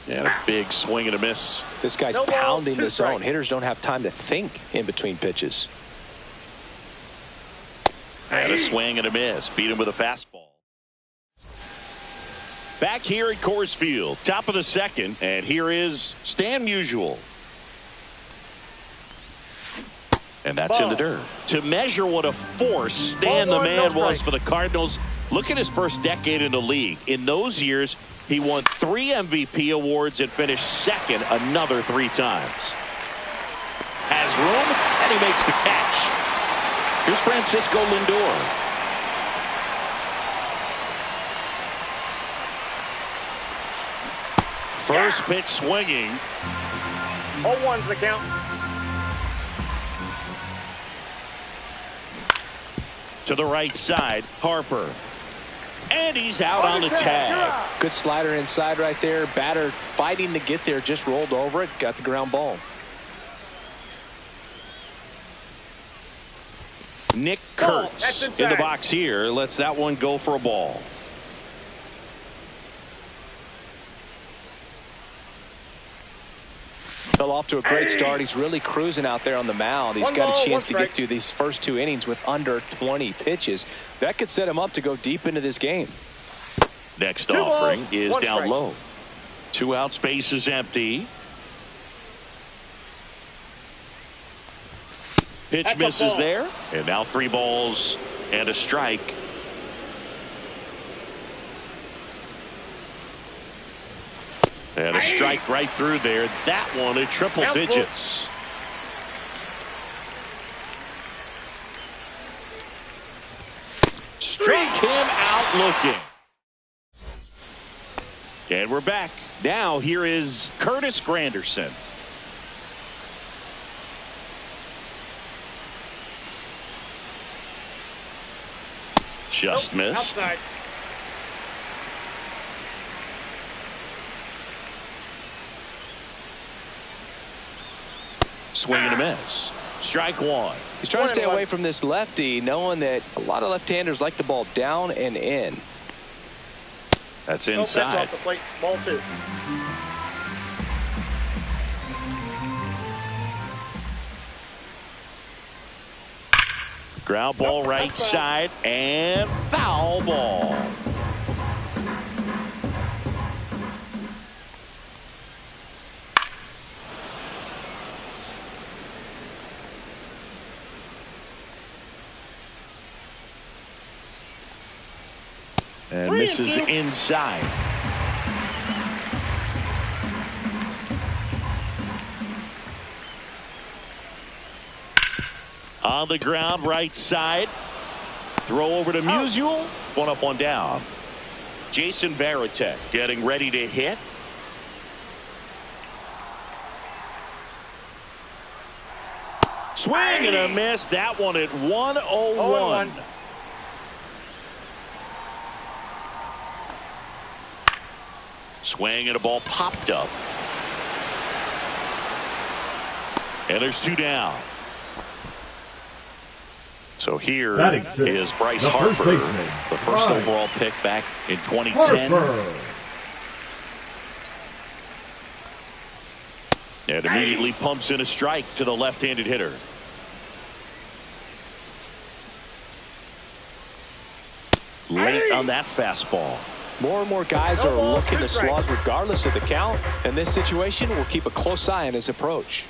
And a big swing and a miss. This guy's pounding the zone. Hitters don't have time to think in between pitches. And a swing and a miss. Beat him with a fastball. Back here at Coors Field, top of the second, and here is Stan Musial. And that's in the dirt. To measure what a force Stan the man was for the Cardinals, look at his first decade in the league. In those years, he won 3 MVP awards and finished second another 3 times. Has room, and he makes the catch. Here's Francisco Lindor. First pitch swinging. 0-1's the count. To the right side, Harper. And he's out on the tag. Good slider inside right there. Batter fighting to get there, just rolled over it, got the ground ball. Nick Kurtz in the box here. Lets that one go for a ball. Fell off to a great start. He's really cruising out there on the mound. He's got a chance to get through these first 2 innings with under 20 pitches. That could set him up to go deep into this game. Next offering is down low. 2 outs, base is empty. Pitch misses there. And now 3 balls and a strike. And a strike right through there. That one in triple digits. Struck him out looking. And we're back. Now here is Curtis Granderson. Just missed. Outside. Swing and a miss. Strike one. He's trying to stay away from this lefty, knowing that a lot of left-handers like the ball down and in. That's Nope, inside. that's off the plate. Ball two. Ground ball right side and foul ball. And misses inside. On the ground, right side. Throw over to Musial. One up, one down. Jason Varitek getting ready to hit. Swing and a miss. That one at 101. Swing and a ball popped up. And there's two down. So here is Bryce Harper, the first overall pick back in 2010. And immediately pumps in a strike to the left-handed hitter. Late on that fastball. More and more guys are looking to slug regardless of the count. In this situation, we'll keep a close eye on his approach.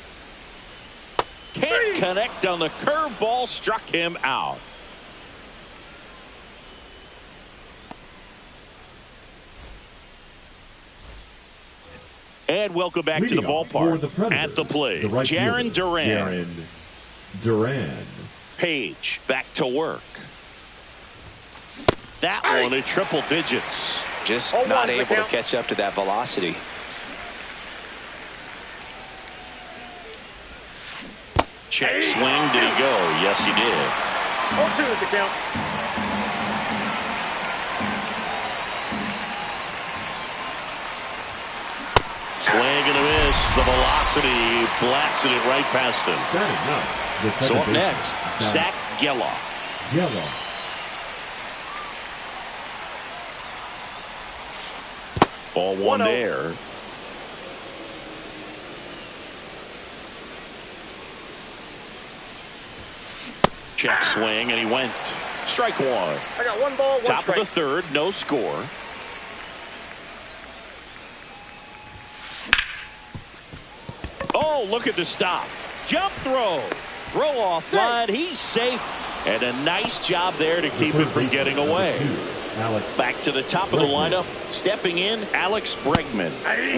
Can't connect on the curveball, struck him out. And welcome back to the ballpark. At the plate, Jarren Duran. Page back to work. That one at triple digits. Just not able to catch up to that velocity. Check swing. Did he go? Yes, he did. 0-2 is the count. Swing and a miss. The velocity blasted it right past him. So up next, Zach Gelof. Ball one there. Check swing, and he went. Strike one. I got one ball, one Top strike. of the third, no score. Oh, look at the stop. Jump throw. Throw off line. He's safe. And a nice job there to keep it from getting away. Back to the top of the lineup. Stepping in, Alex Bregman.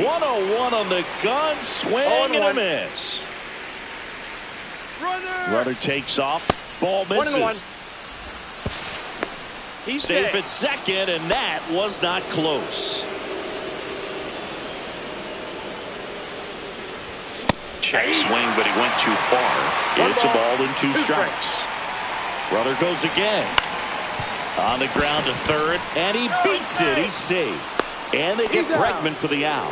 101 on the gun. Swing and a miss. Runner takes off. Ball misses. He's safe at second, and that was not close. Check swing, but he went too far. It's a ball and two strikes. Runner goes again. On the ground to third, and he beats it. He's safe. And they get Bregman for the out.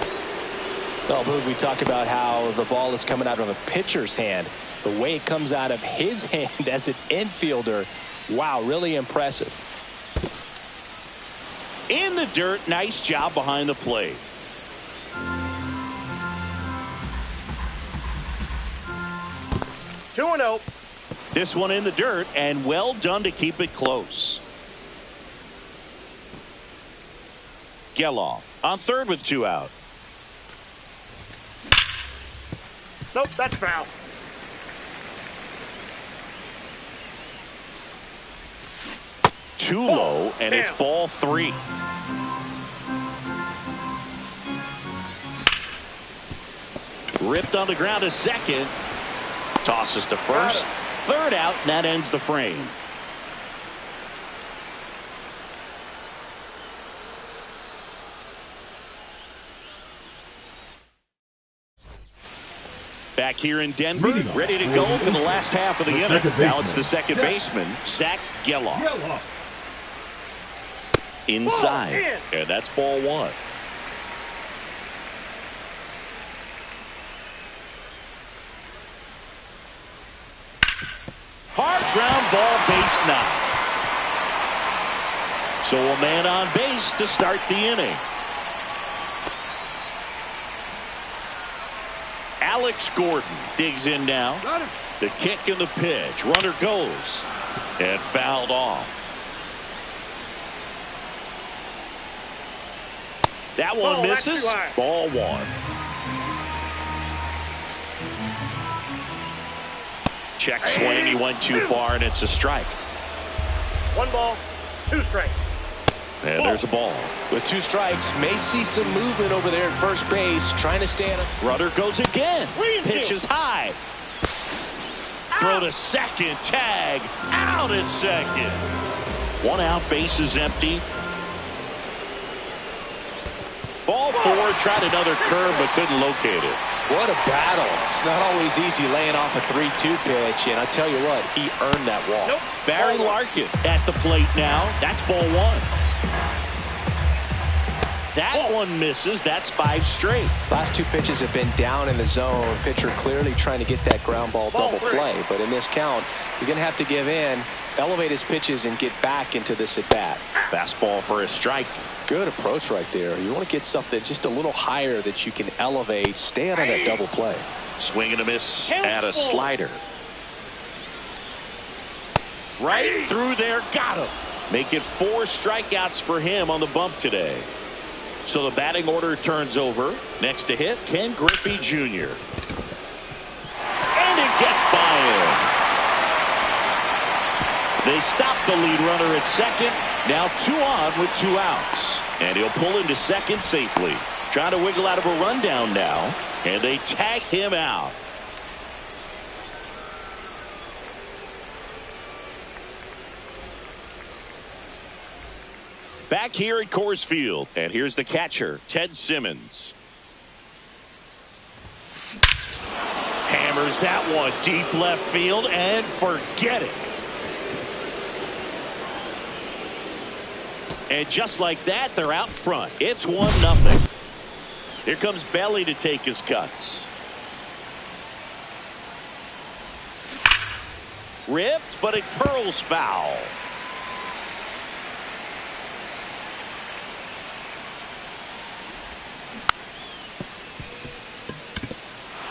Well, Boog, we talk about how the ball is coming out of a pitcher's hand. The way it comes out of his hand as an infielder, wow, really impressive. In the dirt, nice job behind the plate. Two and 0. This one in the dirt, and well done to keep it close. Gelof on third with two out. Nope, that's foul. Too low, and it's ball three. Ripped on the ground to second. Tosses to first. Third out, and that ends the frame. Back here in Denver, ready to go for the last half of the inning. Now it's the second baseman, Zach Gelof. Inside, and that's ball one. Ground ball, base knock. So a man on base to start the inning. Alex Gordon digs in now. The kick and the pitch. Runner goes and fouled off. That one misses. Ball one. Check swing. He went too far, and it's a strike. 1 ball, 2 strikes. And there's a ball. With 2 strikes, may see some movement over there at first base, trying to stay on it. Runner goes again. Pitch is high. Throw to second. Tag. Out at second. 1 out. Base is empty. Ball 4. Tried another curve but couldn't locate it. What a battle. It's not always easy laying off a 3-2 pitch, and I tell you what, he earned that walk. Nope. Barry Larkin at the plate now. That's ball 1. That one misses. That's 5 straight. Last 2 pitches have been down in the zone. Pitcher clearly trying to get that ground ball double play. But in this count, you're going to have to give in, elevate his pitches, and get back into this at-bat. Fastball for a strike. Good approach right there. You want to get something just a little higher that you can elevate. Stay out of that double play. Swing and a miss at a slider. Right through there. Got him. Make it 4 strikeouts for him on the bump today. So the batting order turns over. Next to hit, Ken Griffey Jr. And it gets by him. They stop the lead runner at second. Now 2 on with 2 outs. And he'll pull into second safely. Trying to wiggle out of a rundown now. And they tag him out. Back here at Coors Field. And here's the catcher, Ted Simmons. Hammers that one deep left field and forget it. And just like that, they're out front. It's 1-0. Here comes Belly to take his cuts. Ripped, but it curls foul.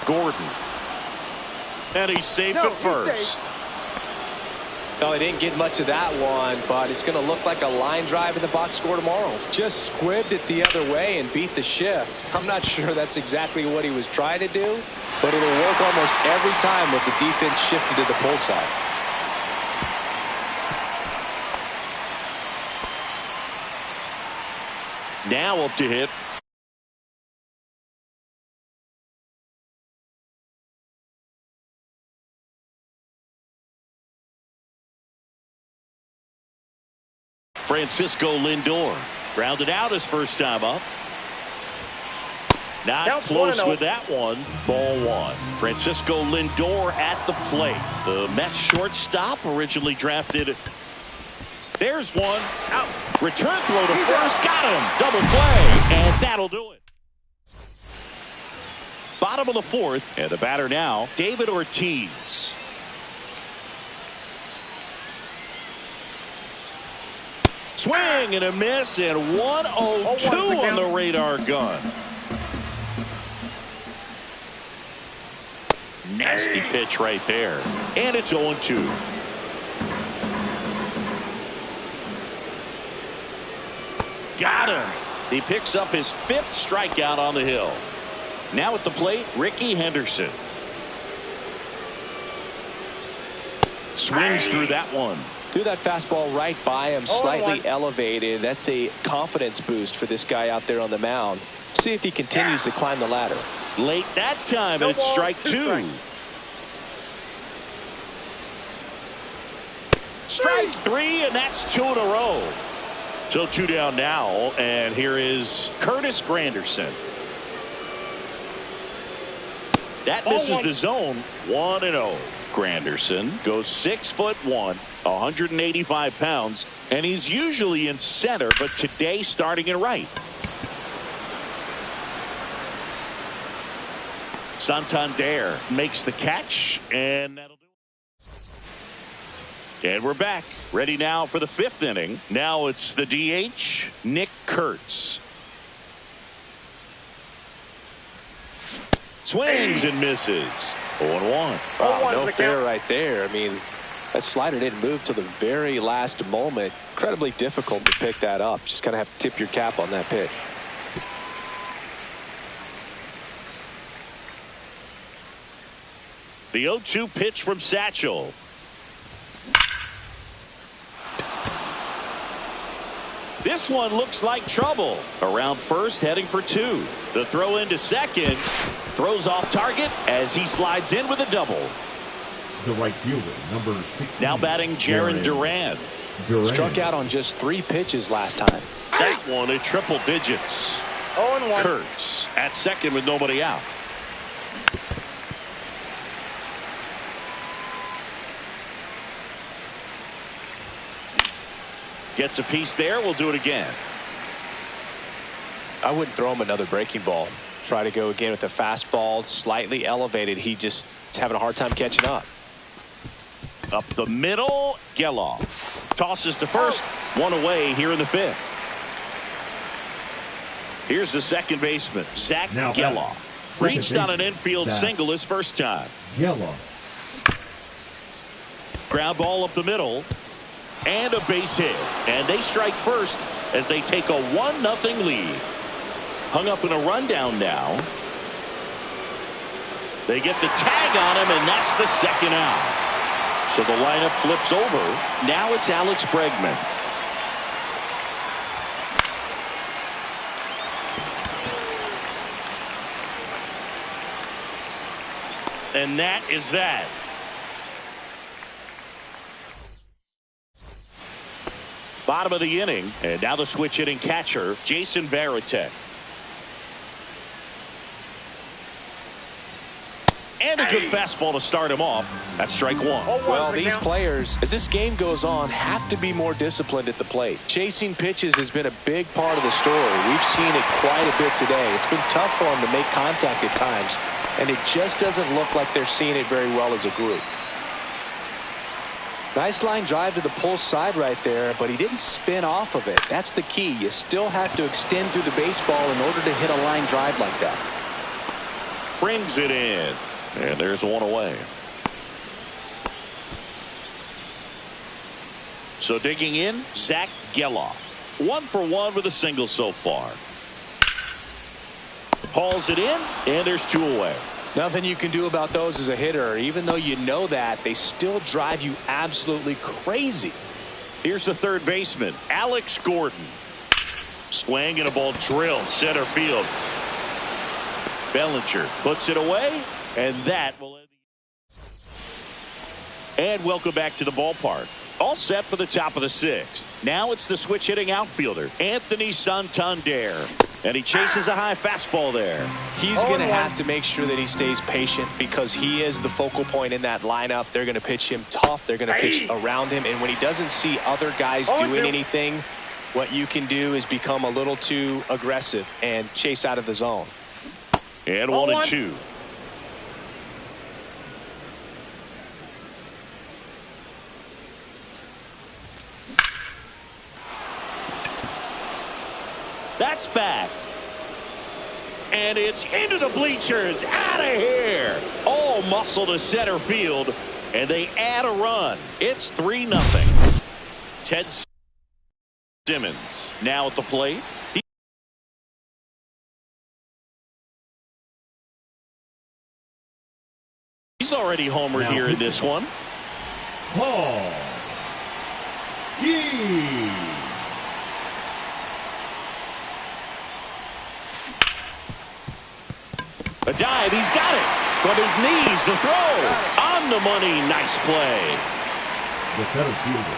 Gordon. And he's safe at first. No, he didn't get much of that one, but it's going to look like a line drive in the box score tomorrow. Just squibbed it the other way and beat the shift. I'm not sure that's exactly what he was trying to do, but it'll work almost every time with the defense shifted to the pull side. Now up to hit. Francisco Lindor grounded out his first time up. Not close with that one. Ball 1. Francisco Lindor at the plate. The Mets shortstop originally drafted. There's one. Out. Return throw to first. Got him. Double play. And that'll do it. Bottom of the 4th. And the batter now, David Ortiz. Swing and a miss, and 1-0-2 on the radar gun. Nasty pitch right there. And it's 0-2. Got him. He picks up his 5th strikeout on the hill. Now at the plate, Ricky Henderson. Swings through that one. Threw that fastball right by him, slightly elevated. That's a confidence boost for this guy out there on the mound. See if he continues to climb the ladder. Late that time, and it's strike 2. Strike 3, and that's 2 in a row. So 2 down now, and here is Curtis Granderson. That misses the zone. 1-0. Granderson goes 6'1", 185 pounds, and he's usually in center, but today starting in right. Santander makes the catch, and that'll do it. And we're back. Ready now for the 5th inning. Now it's the DH, Nick Kurtz. Swings and misses. 0-1. Wow, no fair right there. I mean, that slider didn't move till the very last moment. Incredibly difficult to pick that up. Just kind of have to tip your cap on that pitch. The 0-2 pitch from Satchel. This one looks like trouble. Around first, heading for 2. The throw into second. Throws off target as he slides in with a double. The right fielder, number 16. Now batting Jarren Duran. Struck out on just 3 pitches last time. That one in triple digits. 0-1. Kurtz at second with nobody out. Gets a piece there. We'll do it again. I wouldn't throw him another breaking ball. Try to go again with the fastball, slightly elevated. He just is having a hard time catching up. Up the middle, Geloff tosses to first. One away here in the 5th. Here's the second baseman, Zach Geloff. Reached on an infield single his first time. Geloff. Ground ball up the middle. And a base hit. And they strike first as they take a 1-0 lead. Hung up in a rundown now. They get the tag on him, and that's the second out. So the lineup flips over. Now it's Alex Bregman. And that is that. Bottom of the inning, and now the switch hitting catcher, Jason Varitek. And a good fastball to start him off. That's strike 1. Well, these players, as this game goes on, have to be more disciplined at the plate. Chasing pitches has been a big part of the story. We've seen it quite a bit today. It's been tough for them to make contact at times, and it just doesn't look like they're seeing it very well as a group. Nice line drive to the pull side right there, but he didn't spin off of it. That's the key. You still have to extend through the baseball in order to hit a line drive like that. Brings it in. And there's one away. So digging in, Zach Geloff. 1 for 1 with a single so far. Hauls it in, and there's 2 away. Nothing you can do about those as a hitter. Even though you know that, they still drive you absolutely crazy. Here's the third baseman, Alex Gordon. Swing and a ball drilled center field. Bellinger puts it away, and that will end the... And welcome back to the ballpark. All set for the top of the 6th. Now it's the switch hitting outfielder, Anthony Santander. And he chases a high fastball there. He's going to have to make sure that he stays patient because he is the focal point in that lineup. They're going to pitch him tough. They're going to pitch around him. And when he doesn't see other guys doing anything, what you can do is become a little too aggressive and chase out of the zone. And 1-2. That's back. And it's into the bleachers. Out of here. All muscle to center field. And they add a run. It's 3-0. Ted Simmons now at the plate. He's already homered here in this one. Paul Skeens. A dive, he's got it. From his knees, the throw. On the money, nice play. The center fielder.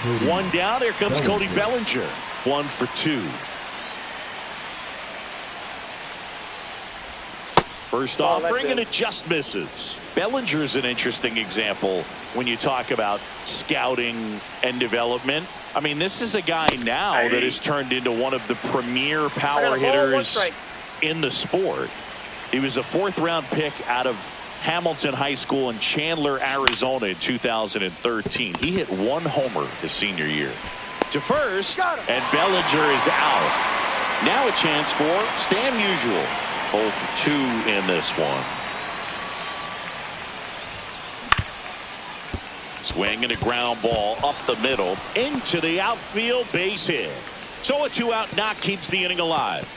Cody One down, here comes Cody Bellinger. 1 for 2. First offering, and it just misses. Bellinger's an interesting example when you talk about scouting and development. I mean, this is a guy now that has turned into one of the premier power hitters in the sport. He was a 4th-round pick out of Hamilton High School in Chandler, Arizona in 2013. He hit 1 homer his senior year. To first, and Bellinger is out. Now a chance for Stan Musial. 0 for 2 in this one. Swing and a ground ball up the middle into the outfield, base hit. So a 2-out knock keeps the inning alive.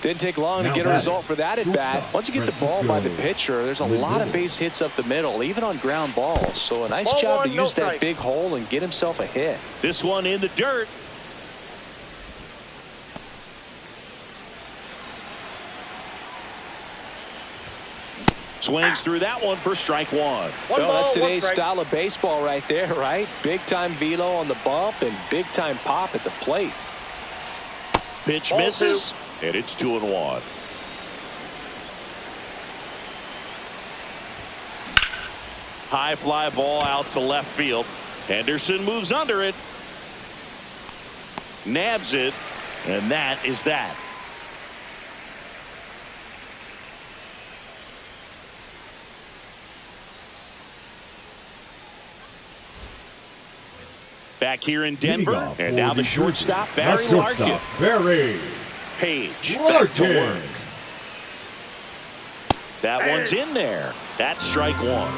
Didn't take long to get a result for that at bat. Once you get the ball by the pitcher, there's a lot of base hits up the middle, even on ground balls. So a nice job to use that big hole and get himself a hit. This one in the dirt. Swings through that one for strike 1. Well, that's today's style of baseball right there, right? Big time velo on the bump and big time pop at the plate. Pitch misses, and it's 2-1. High fly ball out to left field. Henderson moves under it. Nabs it, and that is that. Back here in Denver, and now the shortstop, Barry Larkin. Barry Page Larkin. back to work. That one's in there. That's strike 1.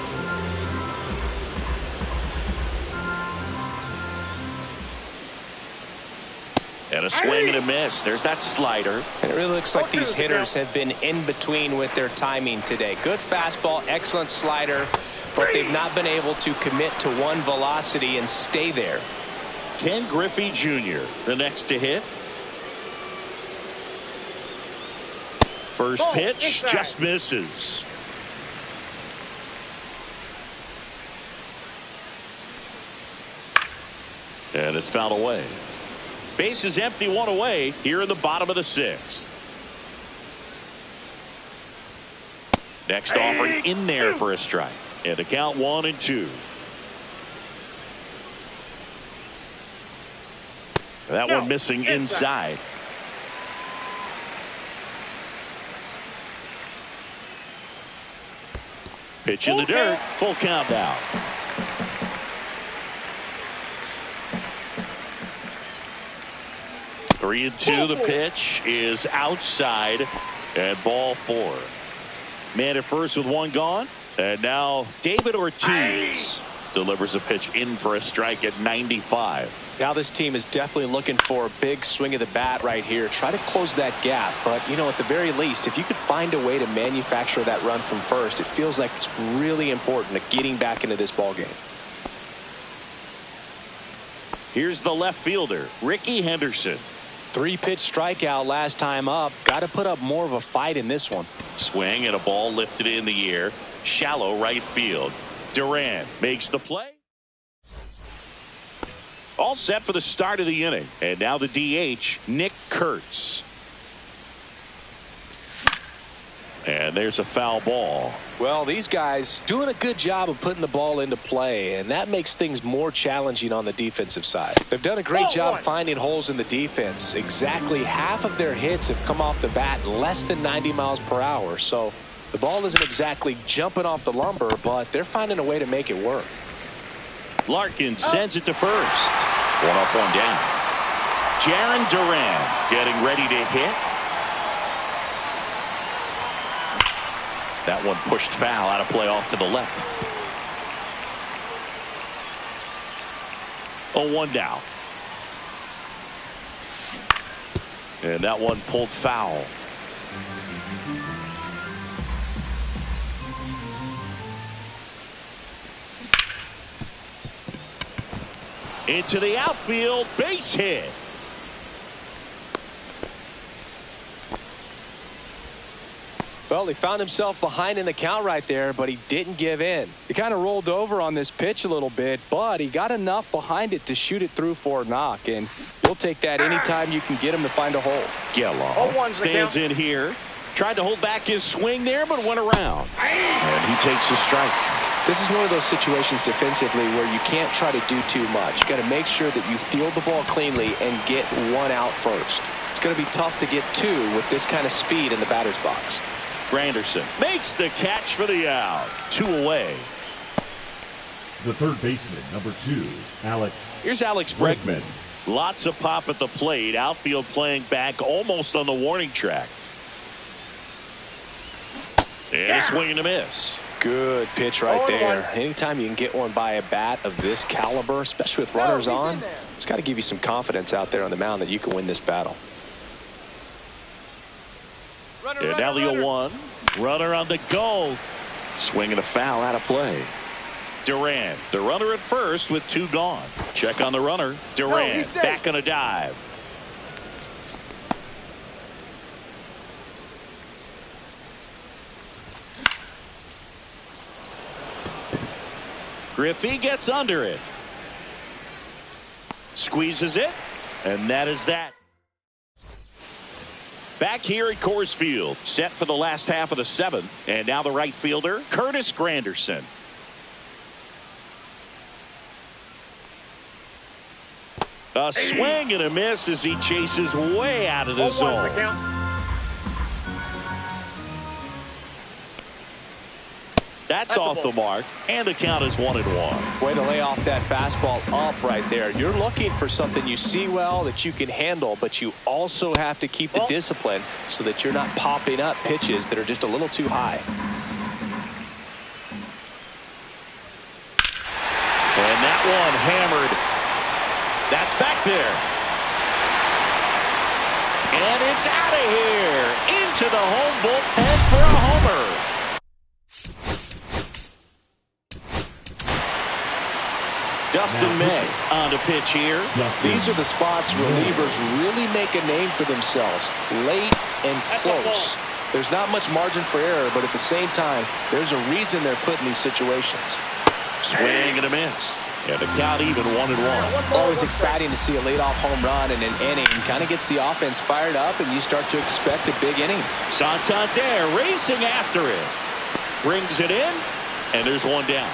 And a swing and a miss. There's that slider. And it really looks like these hitters have been in between with their timing today. Good fastball, excellent slider, but they've not been able to commit to one velocity and stay there. Ken Griffey Jr., the next to hit. First pitch just misses. And it's fouled away. Base is empty, 1 away here in the bottom of the 6th. Next offering in there for a strike. And the count 1-2. That one missing inside. Pitch in the dirt. Full count now. Three and 2. The pitch is outside, and ball 4. Man at first with 1 gone, and now David Ortiz delivers a pitch in for a strike at 95. Now this team is definitely looking for a big swing of the bat right here. Try to close that gap, but you know, at the very least, if you could find a way to manufacture that run from first, it feels like it's really important to getting back into this ball game. Here's the left fielder, Ricky Henderson. 3-pitch strikeout last time up. Got to put up more of a fight in this one. Swing and a ball lifted in the air. Shallow right field. Duran makes the play. All set for the start of the inning. And now the DH, Nick Kurtz. And there's a foul ball. Well, these guys doing a good job of putting the ball into play, and that makes things more challenging on the defensive side. They've done a great job finding holes in the defense. Exactly half of their hits have come off the bat less than 90 miles per hour. So the ball isn't exactly jumping off the lumber, but they're finding a way to make it work. Larkin sends it to first. 1 up, 1 down. Jarren Duran getting ready to hit. That one pushed foul, out of play off to the left. 0-1 down. And that one pulled foul. Into the outfield, base hit. Well, he found himself behind in the count right there, but he didn't give in. He kind of rolled over on this pitch a little bit, but he got enough behind it to shoot it through for a knock, and you'll take that anytime you can get him to find a hole. Gelof stands in here. Tried to hold back his swing there, but went around. And he takes a strike. This is one of those situations defensively where you can't try to do too much. You got to make sure that you field the ball cleanly and get 1 out first. It's going to be tough to get two with this kind of speed in the batter's box. Granderson makes the catch for the out. 2 away. The third baseman, number 2, Alex. Here's Alex Bregman. Lots of pop at the plate. Outfield playing back almost on the warning track. And a swing and a miss. Good pitch right there. Anytime you can get one by a bat of this caliber, especially with runners on, it's got to give you some confidence out there on the mound that you can win this battle. And now the 0-1. Runner on the go. Swinging a foul out of play. Duran, the runner at first with 2 gone. Check on the runner. Duran back on a dive. Griffey gets under it. Squeezes it. And that is that. Back here at Coors Field, set for the last half of the 7th. And now the right fielder, Curtis Granderson. A swing and a miss as he chases way out of the zone. That's off the mark, and the count is 1-1. Way to lay off that fastball up right there. You're looking for something you see well that you can handle, but you also have to keep the discipline so that you're not popping up pitches that are just a little too high. And that one hammered. That's back there. And it's out of here. Into the home bullpen for a homer. Dustin May on the pitch here. These are the spots relievers really make a name for themselves. Late and close. There's not much margin for error, but at the same time, there's a reason they're put in these situations. Swing and a miss. And the count even 1-1. Always exciting to see a leadoff home run in an inning. Kind of gets the offense fired up, and you start to expect a big inning. Santander racing after it. Brings it in, and there's one down.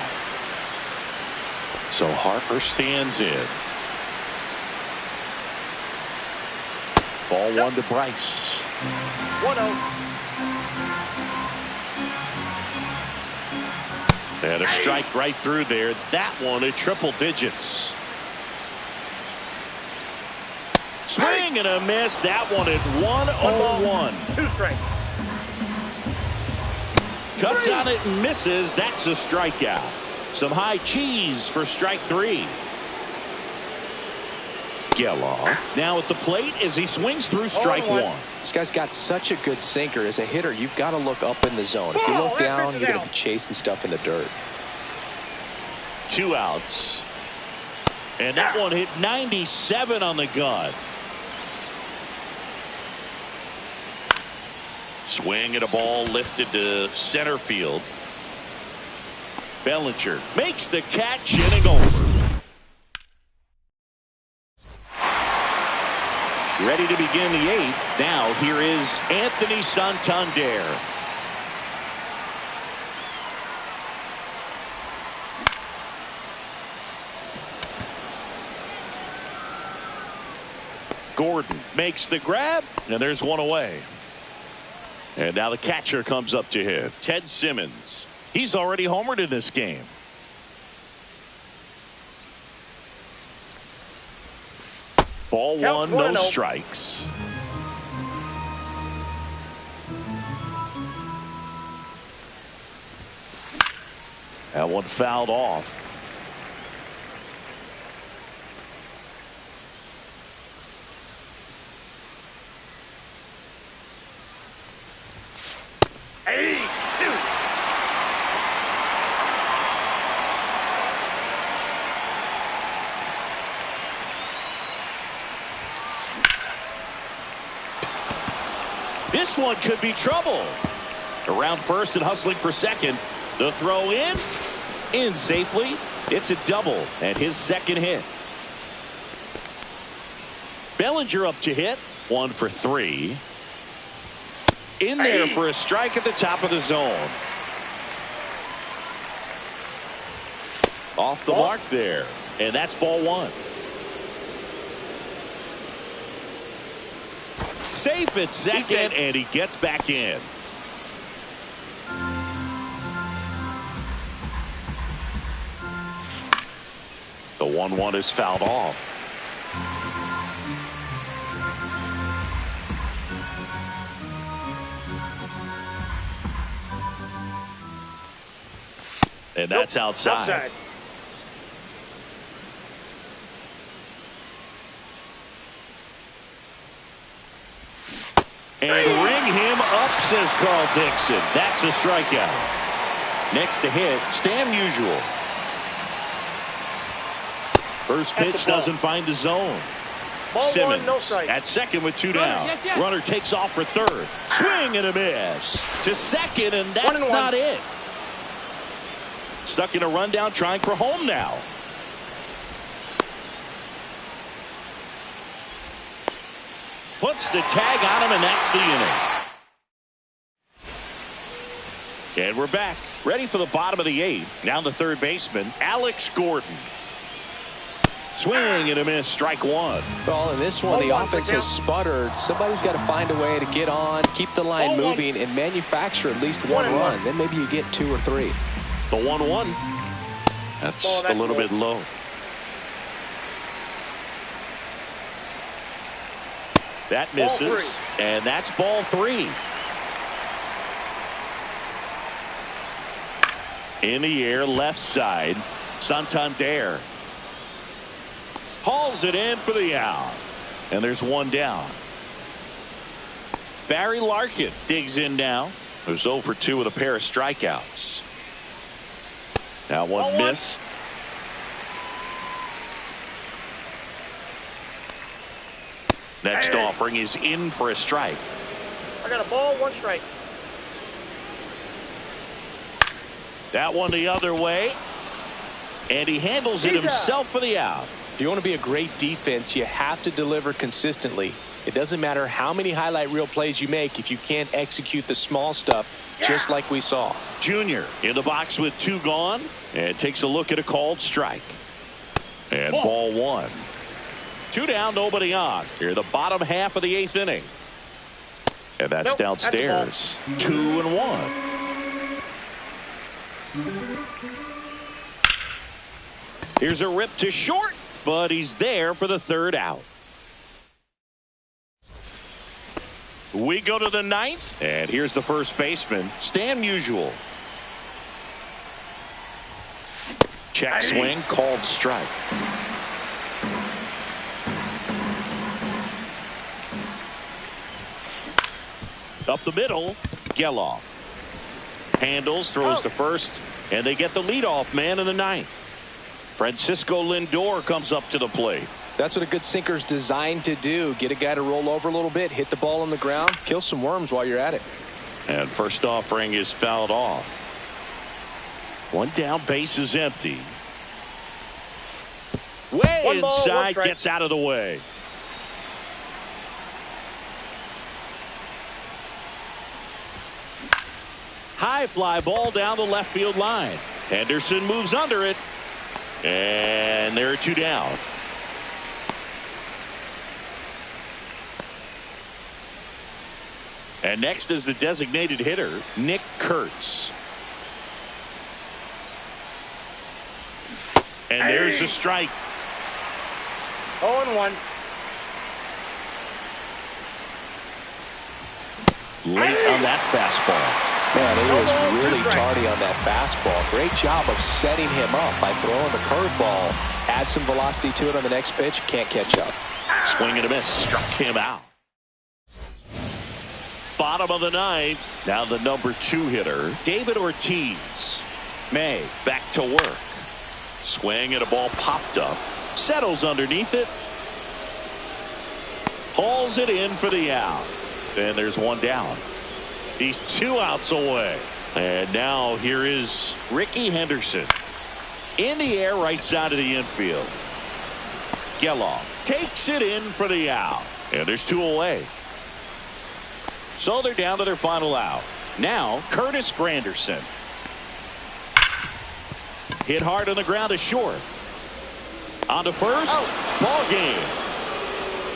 So Harper stands in. Ball 1 to Bryce. 1-0. And a strike right through there. That one at triple digits. Swing and a miss. That one at 1-0-1. 2 strikes. Cuts on it and misses. That's a strikeout. Some high cheese for strike 3. Geloff now at the plate as he swings through strike 1. This guy's got such a good sinker. As a hitter, you've got to look up in the zone. If you look down, you're going to be chasing stuff in the dirt. 2 outs. And that one hit 97 on the gun. Swing at a ball lifted to center field. Bellinger makes the catch, inning over. Ready to begin the 8th. Now here is Anthony Santander. Gordon makes the grab, and there's one away. And now the catcher comes up to hit. Ted Simmons. He's already homered in this game. Ball 1, no strikes. That one fouled off. This one could be trouble. Around first and hustling for second. The throw in safely. It's a double and his second hit. Bellinger up to hit. 1 for 3. In there for a strike at the top of the zone. Off the mark there. And that's ball 1. safe at second, and he gets back in. The 1-1 is fouled off. And that's outside. And ring him up, says Carl Dixon. That's a strikeout. Next to hit, Stan Musial. First pitch doesn't find the zone. Simmons no strike. at second with 2 down. Runner takes off for third. Swing and a miss to second, and that's not it. Stuck in a rundown, trying for home now. Puts the tag on him, and that's the inning. And we're back, ready for the bottom of the 8th. Now the third baseman, Alex Gordon. Swing and a miss, strike 1. Well, in this one, the offense has sputtered. Somebody's got to find a way to get on, keep the line moving, and manufacture at least one run. Then maybe you get 2 or 3. The 1-1. That's a little bit low. That misses, and that's ball 3. In the air, left side, Santander. Hauls it in for the out. And there's 1 down. Barry Larkin digs in now. Who's 0 for 2 with a pair of strikeouts. Now one missed. Next offering is in for a strike. I got a ball, 1 strike. That one the other way. And he handles it himself for the out. If you want to be a great defense, you have to deliver consistently. It doesn't matter how many highlight reel plays you make if you can't execute the small stuff, just like we saw. Junior in the box with 2 gone, and takes a look at a called strike. And ball 1. 2 down, nobody on. Here the bottom half of the 8th inning. And that's downstairs. 2-1. Here's a rip to short, but he's there for the 3rd out. We go to the 9th, and here's the first baseman, Stan Musial. Check swing, called strike. Up the middle, Geloff. Handles, throws to first, and they get the leadoff man in the 9th. Francisco Lindor comes up to the plate. That's what a good sinker's designed to do. Get a guy to roll over a little bit, hit the ball on the ground, kill some worms while you're at it. And first offering is fouled off. 1 down, base is empty. Way inside, gets out of the way. High fly ball down the left field line. Henderson moves under it. And there are 2 down. And next is the designated hitter, Nick Kurtz. And there's a strike. 0-1. Late on that fastball. Man, he was really tardy on that fastball. Great job of setting him up by throwing the curveball. Add some velocity to it on the next pitch. Can't catch up. Swing and a miss. Struck him out. Bottom of the 9th. Now the number 2 hitter, David Ortiz. May back to work. Swing and a ball popped up. Settles underneath it. Hauls it in for the out. And there's 1 down. He's 2 outs away. And now here is Ricky Henderson. In the air, right side of the infield. Geloff takes it in for the out. And there's 2 away. So they're down to their final out. Now Curtis Granderson. Hit hard on the ground to short. On to first. Ball game.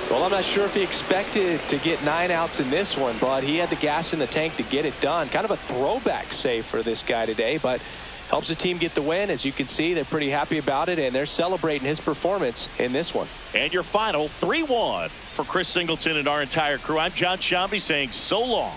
Well, I'm not sure if he expected to get 9 outs in this one, but he had the gas in the tank to get it done. Kind of a throwback save for this guy today, but helps the team get the win. As you can see, they're pretty happy about it, and they're celebrating his performance in this one. And your final 3-1 for Chris Singleton and our entire crew. I'm John Sciambi saying so long.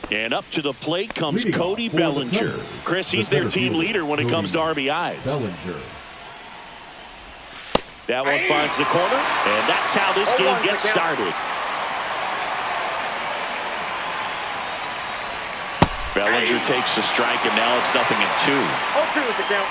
And up to the plate comes Leading Cody off for the Bellinger. Thunder, Chris, the he's their center team fielder, leader when it comes to Cody RBIs. Bellinger. That one finds the corner, and that's how this game gets started. Bellinger takes the strike, and now it's 0-2. 0-2 is the count.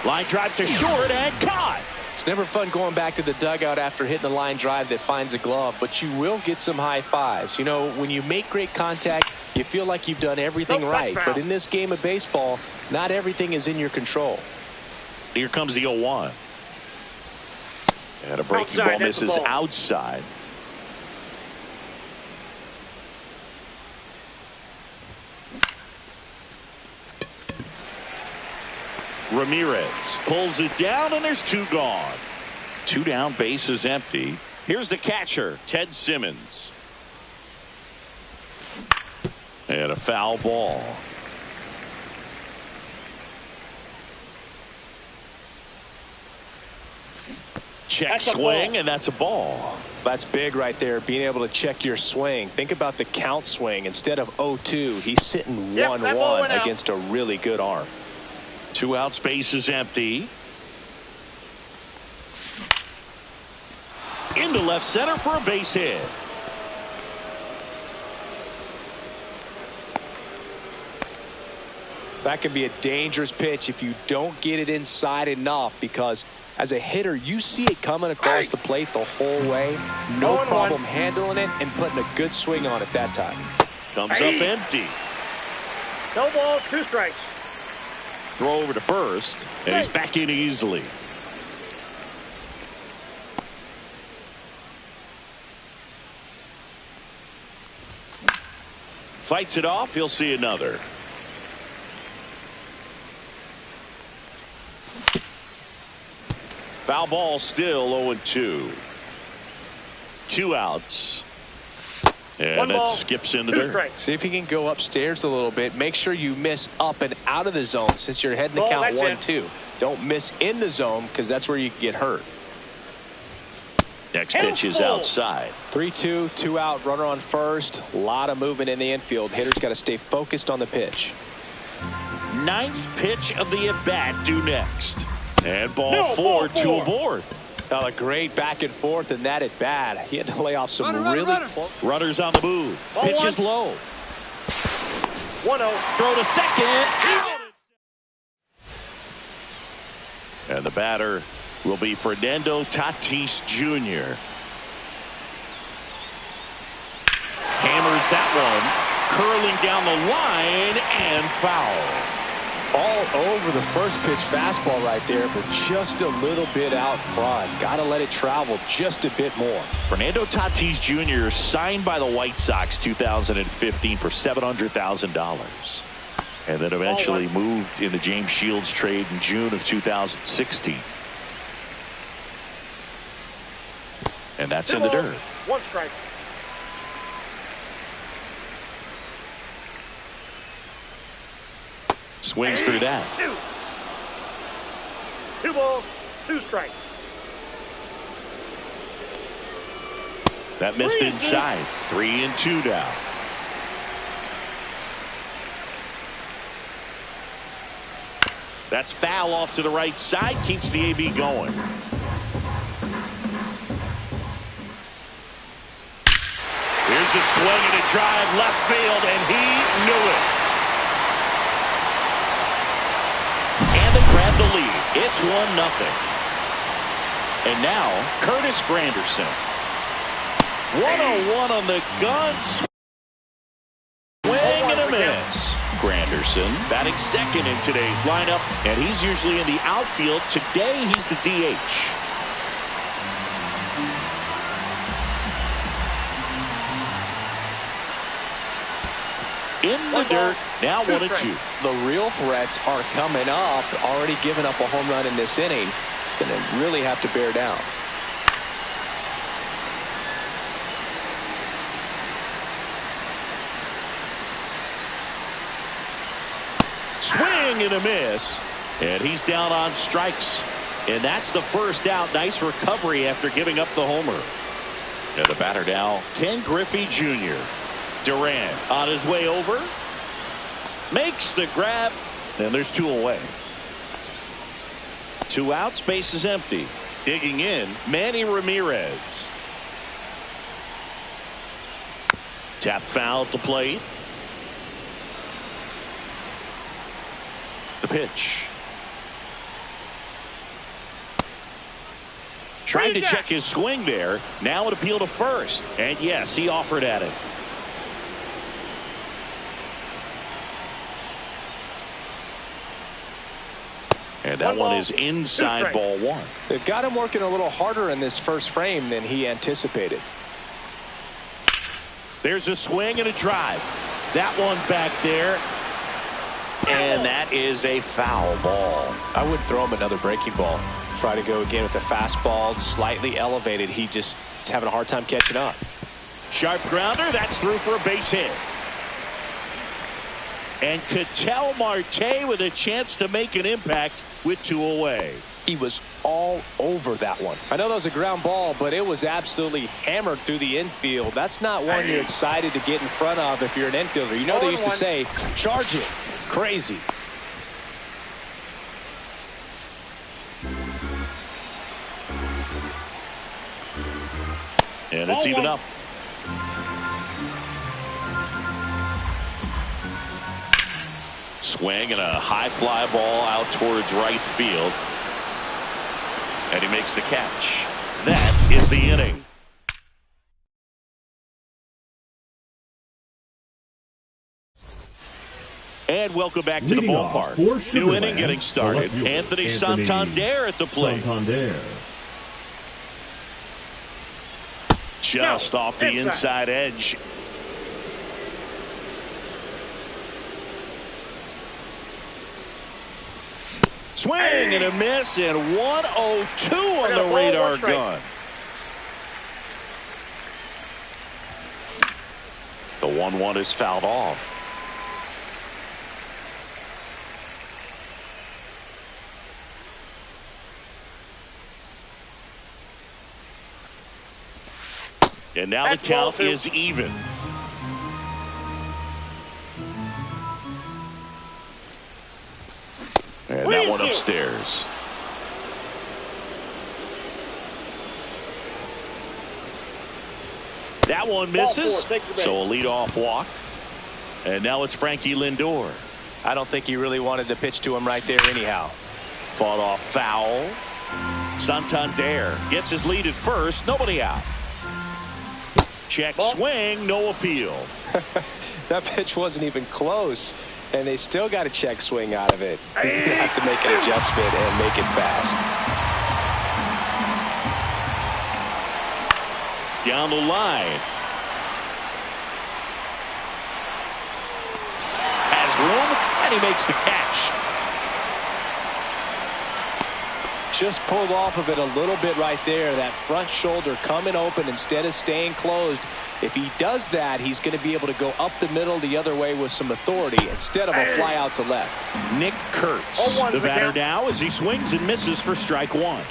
Line drive to short and caught. It's never fun going back to the dugout after hitting a line drive that finds a glove, but you will get some high fives. You know, when you make great contact, you feel like you've done everything right. But in this game of baseball, not everything is in your control. Here comes the 0-1. And a breaking ball misses outside. Ramirez pulls it down, and there's 2 gone. 2 down, base is empty. Here's the catcher, Ted Simmons. And a foul ball. Check swing, and that's a ball. That's big right there, being able to check your swing. Think about the count swing. Instead of 0-2, he's sitting 1-1 against a really good arm. 2 outs, base is empty. Into left center for a base hit. That can be a dangerous pitch if you don't get it inside enough, because as a hitter, you see it coming across the plate the whole way. No problem handling it and putting a good swing on it that time. Comes up empty. No balls, 2 strikes. Throw over to first, and he's back in easily. Fights it off. He'll see another. Foul ball, still 0-2. 2 outs. And that skips into there. See if you can go upstairs a little bit. Make sure you miss up and out of the zone since you're heading to count 1-2. Don't miss in the zone, because that's where you can get hurt. Next pitch is outside. 3-2, 2 out, runner on first. A lot of movement in the infield. Hitters got to stay focused on the pitch. 9th pitch of the at-bat due next. And ball 4, 2 aboard. Now a great back and forth in that at bat. He had to lay off some Runners on the move. Pitch is low. 1-0. Throw to second. Out. And the batter will be Fernando Tatis Jr. Hammers that one. Curling down the line and foul. All over the first pitch fastball right there, but just a little bit out front. Got to let it travel just a bit more. Fernando Tatis Jr. signed by the White Sox 2015 for $700,000. And then eventually moved in the James Shields trade in June of 2016. And that's in the dirt. 1 strike. Swings through that. 2 balls, 2 strikes. That missed inside. 3-2 now. That's foul off to the right side. Keeps the AB going. Here's a swing and a drive left field, and he knew it. And they grab the lead. It's 1-0. And now, Curtis Granderson. 101 on the gun. Swing and a miss. Granderson batting second in today's lineup, and he's usually in the outfield. Today, he's the DH. In the dirt, now 1-2. The real threats are coming up. Already giving up a home run in this inning. It's going to really have to bear down. Swing and a miss. And he's down on strikes. And that's the first out. Nice recovery after giving up the homer. And the batter now, Ken Griffey Jr. Durant on his way over. Makes the grab. And there's 2 away. 2 out, space is empty. Digging in, Manny Ramirez. Tap foul at the plate. The pitch. Tried to check his swing there. Now an appeal to first. And yes, he offered at it. And that one is inside ball 1. They've got him working a little harder in this first frame than he anticipated. There's a swing and a drive. That one back there. And that is a foul ball. I wouldn't throw him another breaking ball. Try to go again with the fastball, slightly elevated. He just is having a hard time catching up. Sharp grounder. That's through for a base hit. And Ketel Marte with a chance to make an impact with 2 away. He was all over that one. I know that was a ground ball, but it was absolutely hammered through the infield. That's not one you're excited to get in front of if you're an infielder. You know they used to say, charge it. Crazy. And it's even up. Swing and a high fly ball out towards right field. And he makes the catch. That is the inning. And welcome back to the ballpark. New inning getting started. Anthony Santander at the plate. Just off the inside edge. Swing and a miss, and 102 on the radar gun. The 1-1 is fouled off. And now the count is even. And that one upstairs. That one misses. So a leadoff walk. And now it's Frankie Lindor. I don't think he really wanted to pitch to him right there anyhow. Fought off foul. Santander gets his lead at first. Nobody out. Check swing. No appeal. That pitch wasn't even close. And they still got a check swing out of it. He's going to have to make an adjustment and make it fast. Down the line. Has room, and he makes the catch. Just pulled off of it a little bit right there. That front shoulder coming open instead of staying closed. If he does that, he's going to be able to go up the middle the other way with some authority instead of a fly out to left. Nick Kurtz, the batter now as he swings and misses for strike 1.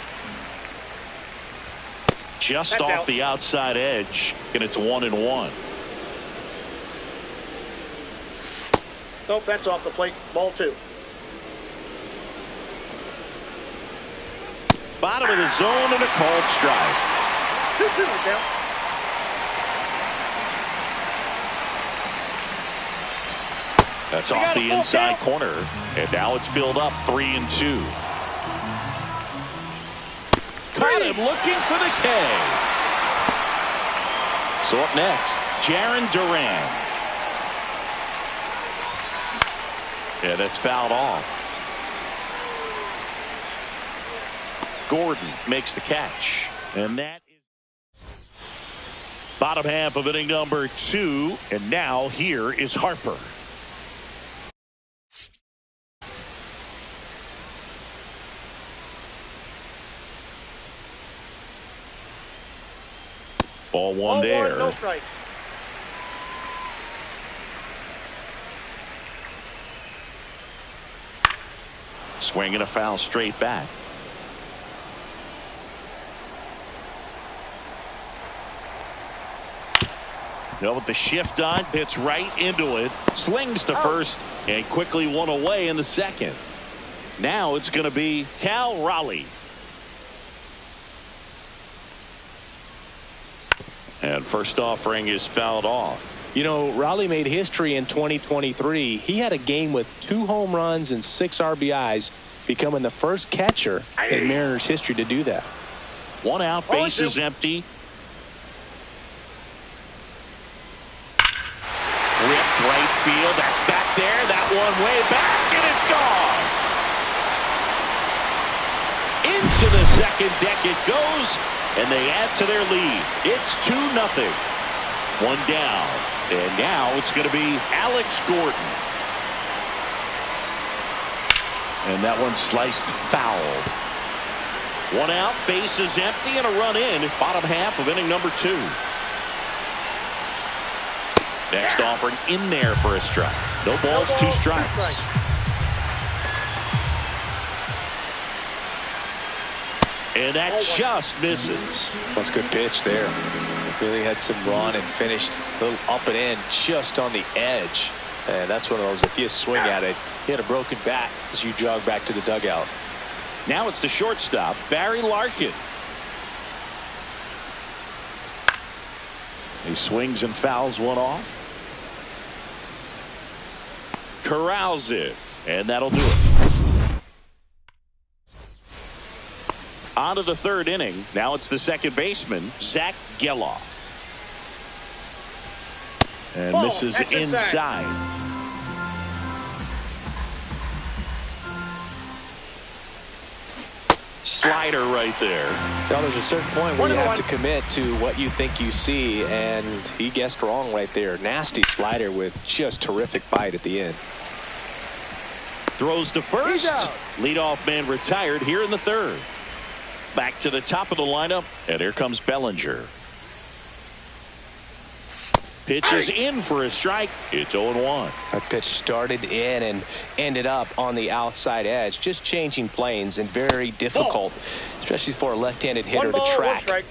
Just off the outside edge, and it's 1-1. Nope, that's off the plate. Ball 2. Bottom of the zone and a called strike. 2-2 count. That's off the inside corner, and now it's filled up 3-2. Caught him looking for the K. So up next, Jarren Duran. Yeah, that's fouled off. Gordon makes the catch, and that is bottom half of inning number 2, and now here is Harper. Ball 1 there. No strike. Swinging a foul straight back. Now with the shift on, hits right into it, slings to first, and quickly one away in the second. Now it's going to be Cal Raleigh. And first offering is fouled off. You know, Raleigh made history in 2023. He had a game with 2 home runs and 6 RBIs, becoming the first catcher in Mariners history to do that. 1 out, base is empty. Ripped right field. That's back there. That one way back, and it's gone. Into the second deck it goes, and they add to their lead. It's 2-0. 1 down, and now it's going to be Alex Gordon. And that one sliced foul. 1 out, base is empty, and a run in. Bottom half of inning number 2. Next offering in there for a strike. No balls, 2 strikes. And that just misses. That's a good pitch there. Really had some run and finished a little up and in just on the edge. And that's one of those, if you swing at it, you had a broken bat as you jog back to the dugout. Now it's the shortstop, Barry Larkin. He swings and fouls one off. Corrals it, and that'll do it. On to the 3rd inning. Now it's the second baseman, Zach Geloff. And misses inside. Slider right there. Now there's a certain point where you have to commit to what you think you see, and he guessed wrong right there. Nasty slider with just terrific bite at the end. Throws to first. Leadoff man retired here in the 3rd. Back to the top of the lineup, and here comes Bellinger. Pitch is in for a strike. It's 0-1. That pitch started in and ended up on the outside edge, just changing planes, and very difficult, especially for a left-handed hitter to track.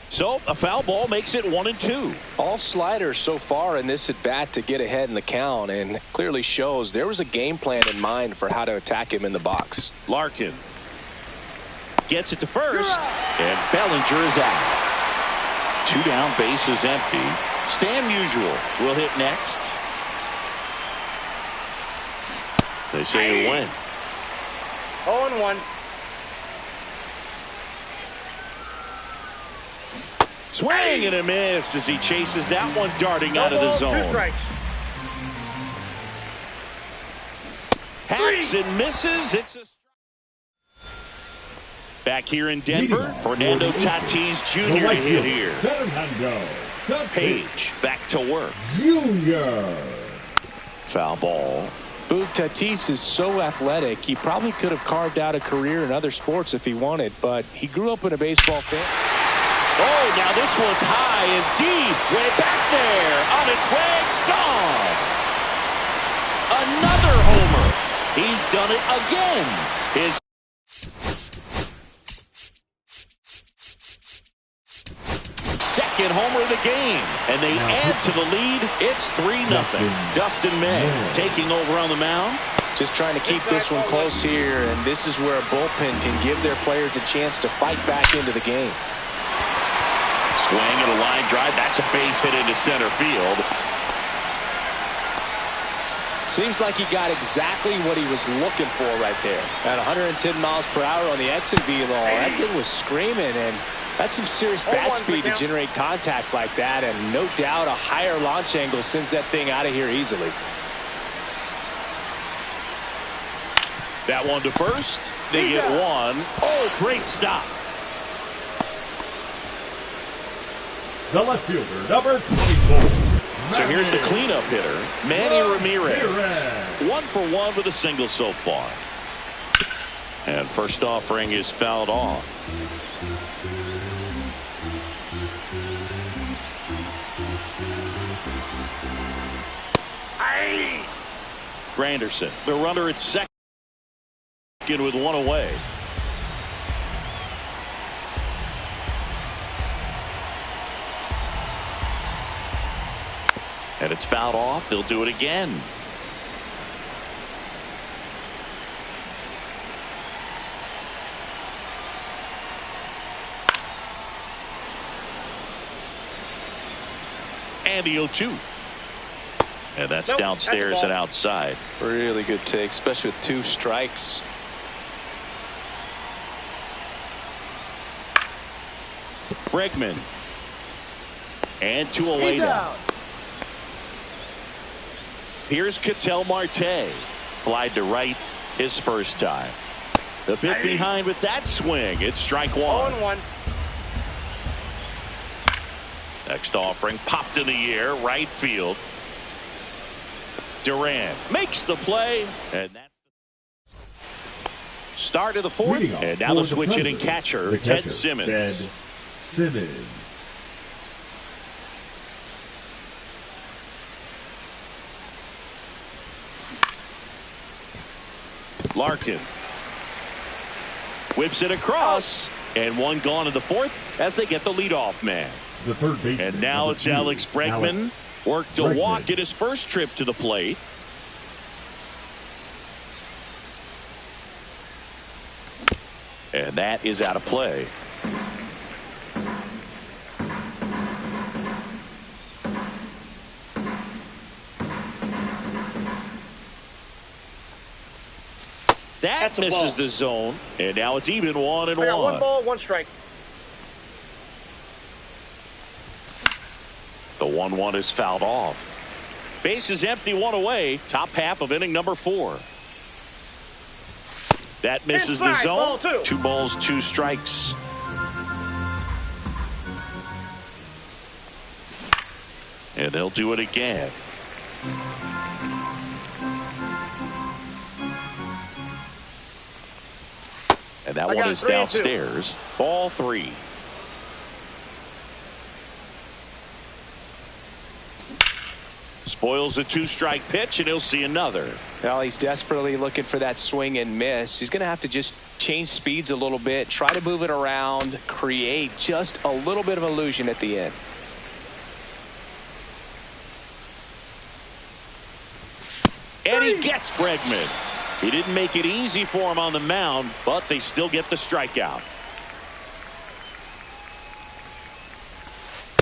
So a foul ball makes it 1-2. All sliders so far in this at bat to get ahead in the count, and clearly shows there was a game plan in mind for how to attack him in the box. Larkin gets it to first, and Bellinger is out. 2 down, base is empty. Stan Musial will hit next. They say you win. 0-1. Swing and a miss as he chases that one darting out of the zone. 2 strikes. Hacks and misses. It's a back here in Denver. Fernando Tatis Jr. hit here. Page back to work. Junior. Foul ball. Boog, Tatis is so athletic, he probably could have carved out a career in other sports if he wanted, but he grew up in a baseball fan. Oh, now this one's high and deep. Way back there. On its way. Gone. Another homer. He's done it again. His second homer of the game. And they add to the lead. It's 3-0. Dustin May taking over on the mound. Just trying to keep this one close here, and this is where a bullpen can give their players a chance to fight back into the game. Swing and a line drive. That's a base hit into center field. Seems like he got exactly what he was looking for right there. At 110 miles per hour on the exit velo, that thing was screaming, and that's some serious bat speed to generate contact like that, and no doubt a higher launch angle sends that thing out of here easily. That one to first. They get one. Oh, great stop. The left fielder, number 24. So here's the cleanup hitter, Manny Ramirez. 1 for 1 with a single so far. And first offering is fouled off. Granderson, the runner at second with 1 away. And it's fouled off. They'll do it again. And the 0-2. And that's downstairs and outside. Really good take, especially with 2 strikes. Bregman. And 2 away now. Here's Ketel Marte. Flied to right his first time. The bit behind with that swing. It's strike 1. 0-1. Next offering popped in the air, right field. Duran makes the play, and that's the start of the 4th. And now the switch hitting catcher, Ted Simmons. Ted Simmons. Larkin whips it across, and 1 gone in the 4th as they get the leadoff man. The third baseman. And now it's Alex Bregman. Worked to walk at his first trip to the plate. And that is out of play. That misses the zone, and now it's even 1-1. 1 ball, 1 strike. The 1-1 is fouled off. Base is empty, 1 away. Top half of inning number 4. That misses the zone. 2 balls, 2 strikes. And they'll do it again. And that one is downstairs. Ball 3. Spoils a 2-strike pitch, and he'll see another. Well, he's desperately looking for that swing and miss. He's going to have to just change speeds a little bit, try to move it around, create just a little bit of illusion at the end. And he gets Bregman. He didn't make it easy for him on the mound, but they still get the strikeout.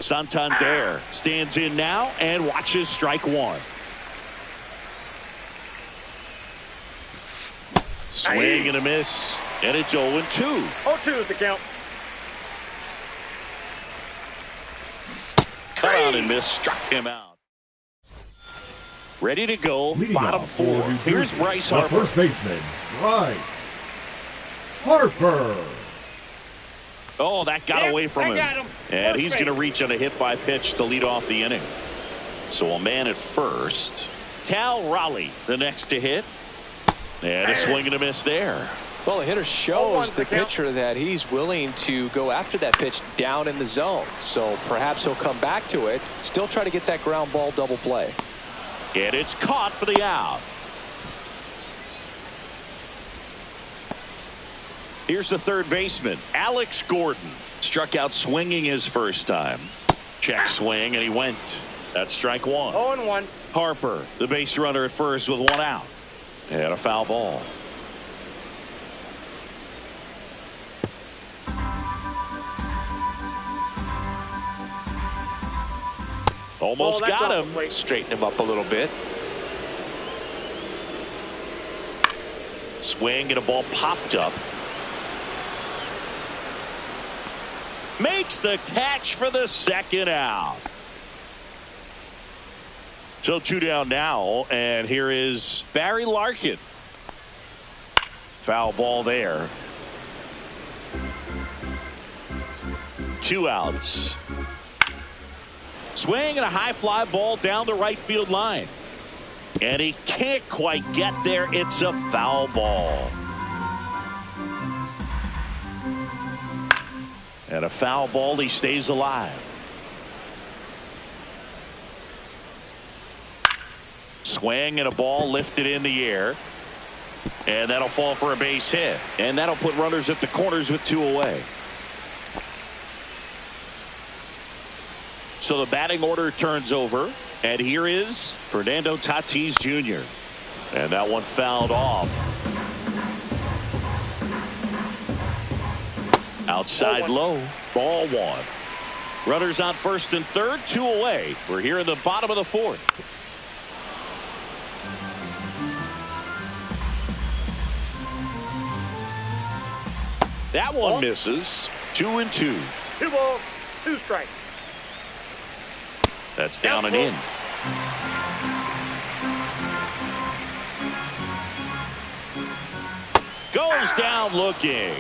Santander stands in now and watches strike 1. Swing and a miss, and it's 0-2. 0-2 is the count. Cut out and miss, struck him out. Ready to go, Leading bottom off 4. for New Here's Jersey, Bryce the Harper. first baseman, Bryce Harper. Oh, that got away from him. And he's going to reach on a hit by pitch to lead off the inning. So a man at first. Cal Raleigh, the next to hit. And a swing and a miss there. Well, the hitter shows the pitcher that he's willing to go after that pitch down in the zone. So perhaps he'll come back to it. Still try to get that ground ball double play. And it's caught for the out. Here's the third baseman, Alex Gordon. Struck out swinging his first time. Check swing, and he went. That's strike 1. 0-1. Harper, the base runner at first with 1 out. And a foul ball. Almost got him. Straighten him up a little bit. Swing and a ball popped up. Makes the catch for the second out. So 2 down now, and here is Barry Larkin. Foul ball there. 2 outs. Swing and a high fly ball down the right field line. And he can't quite get there. It's a foul ball. And a foul ball, he stays alive. Swing and a ball lifted in the air. And that'll fall for a base hit. And that'll put runners at the corners with 2 away. So the batting order turns over. And here is Fernando Tatis Jr. And that one fouled off. Outside low, ball one. Runners on first and third, 2 away. We're here in the bottom of the fourth. That one misses. 2-2. 2 balls, 2 strikes. That's down and in. Goes down looking.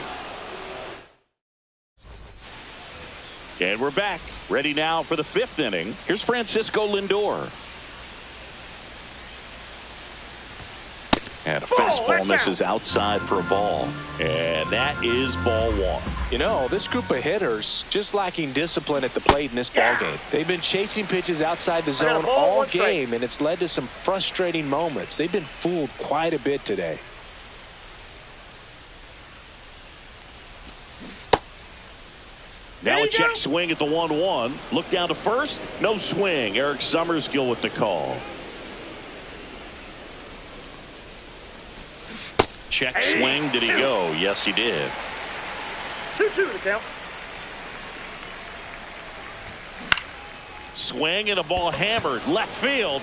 And we're back. Ready now for the 5th inning. Here's Francisco Lindor. And a fastball misses outside for a ball. And that is ball one. You know, this group of hitters just lacking discipline at the plate in this ball game. They've been chasing pitches outside the zone all game, and it's led to some frustrating moments. They've been fooled quite a bit today. Now a check swing at the 1-1. Look down to first. No swing. Eric Summerskill with the call. Check swing. Did he go? Yes, he did. 2-2 to count. Swing and a ball hammered left field.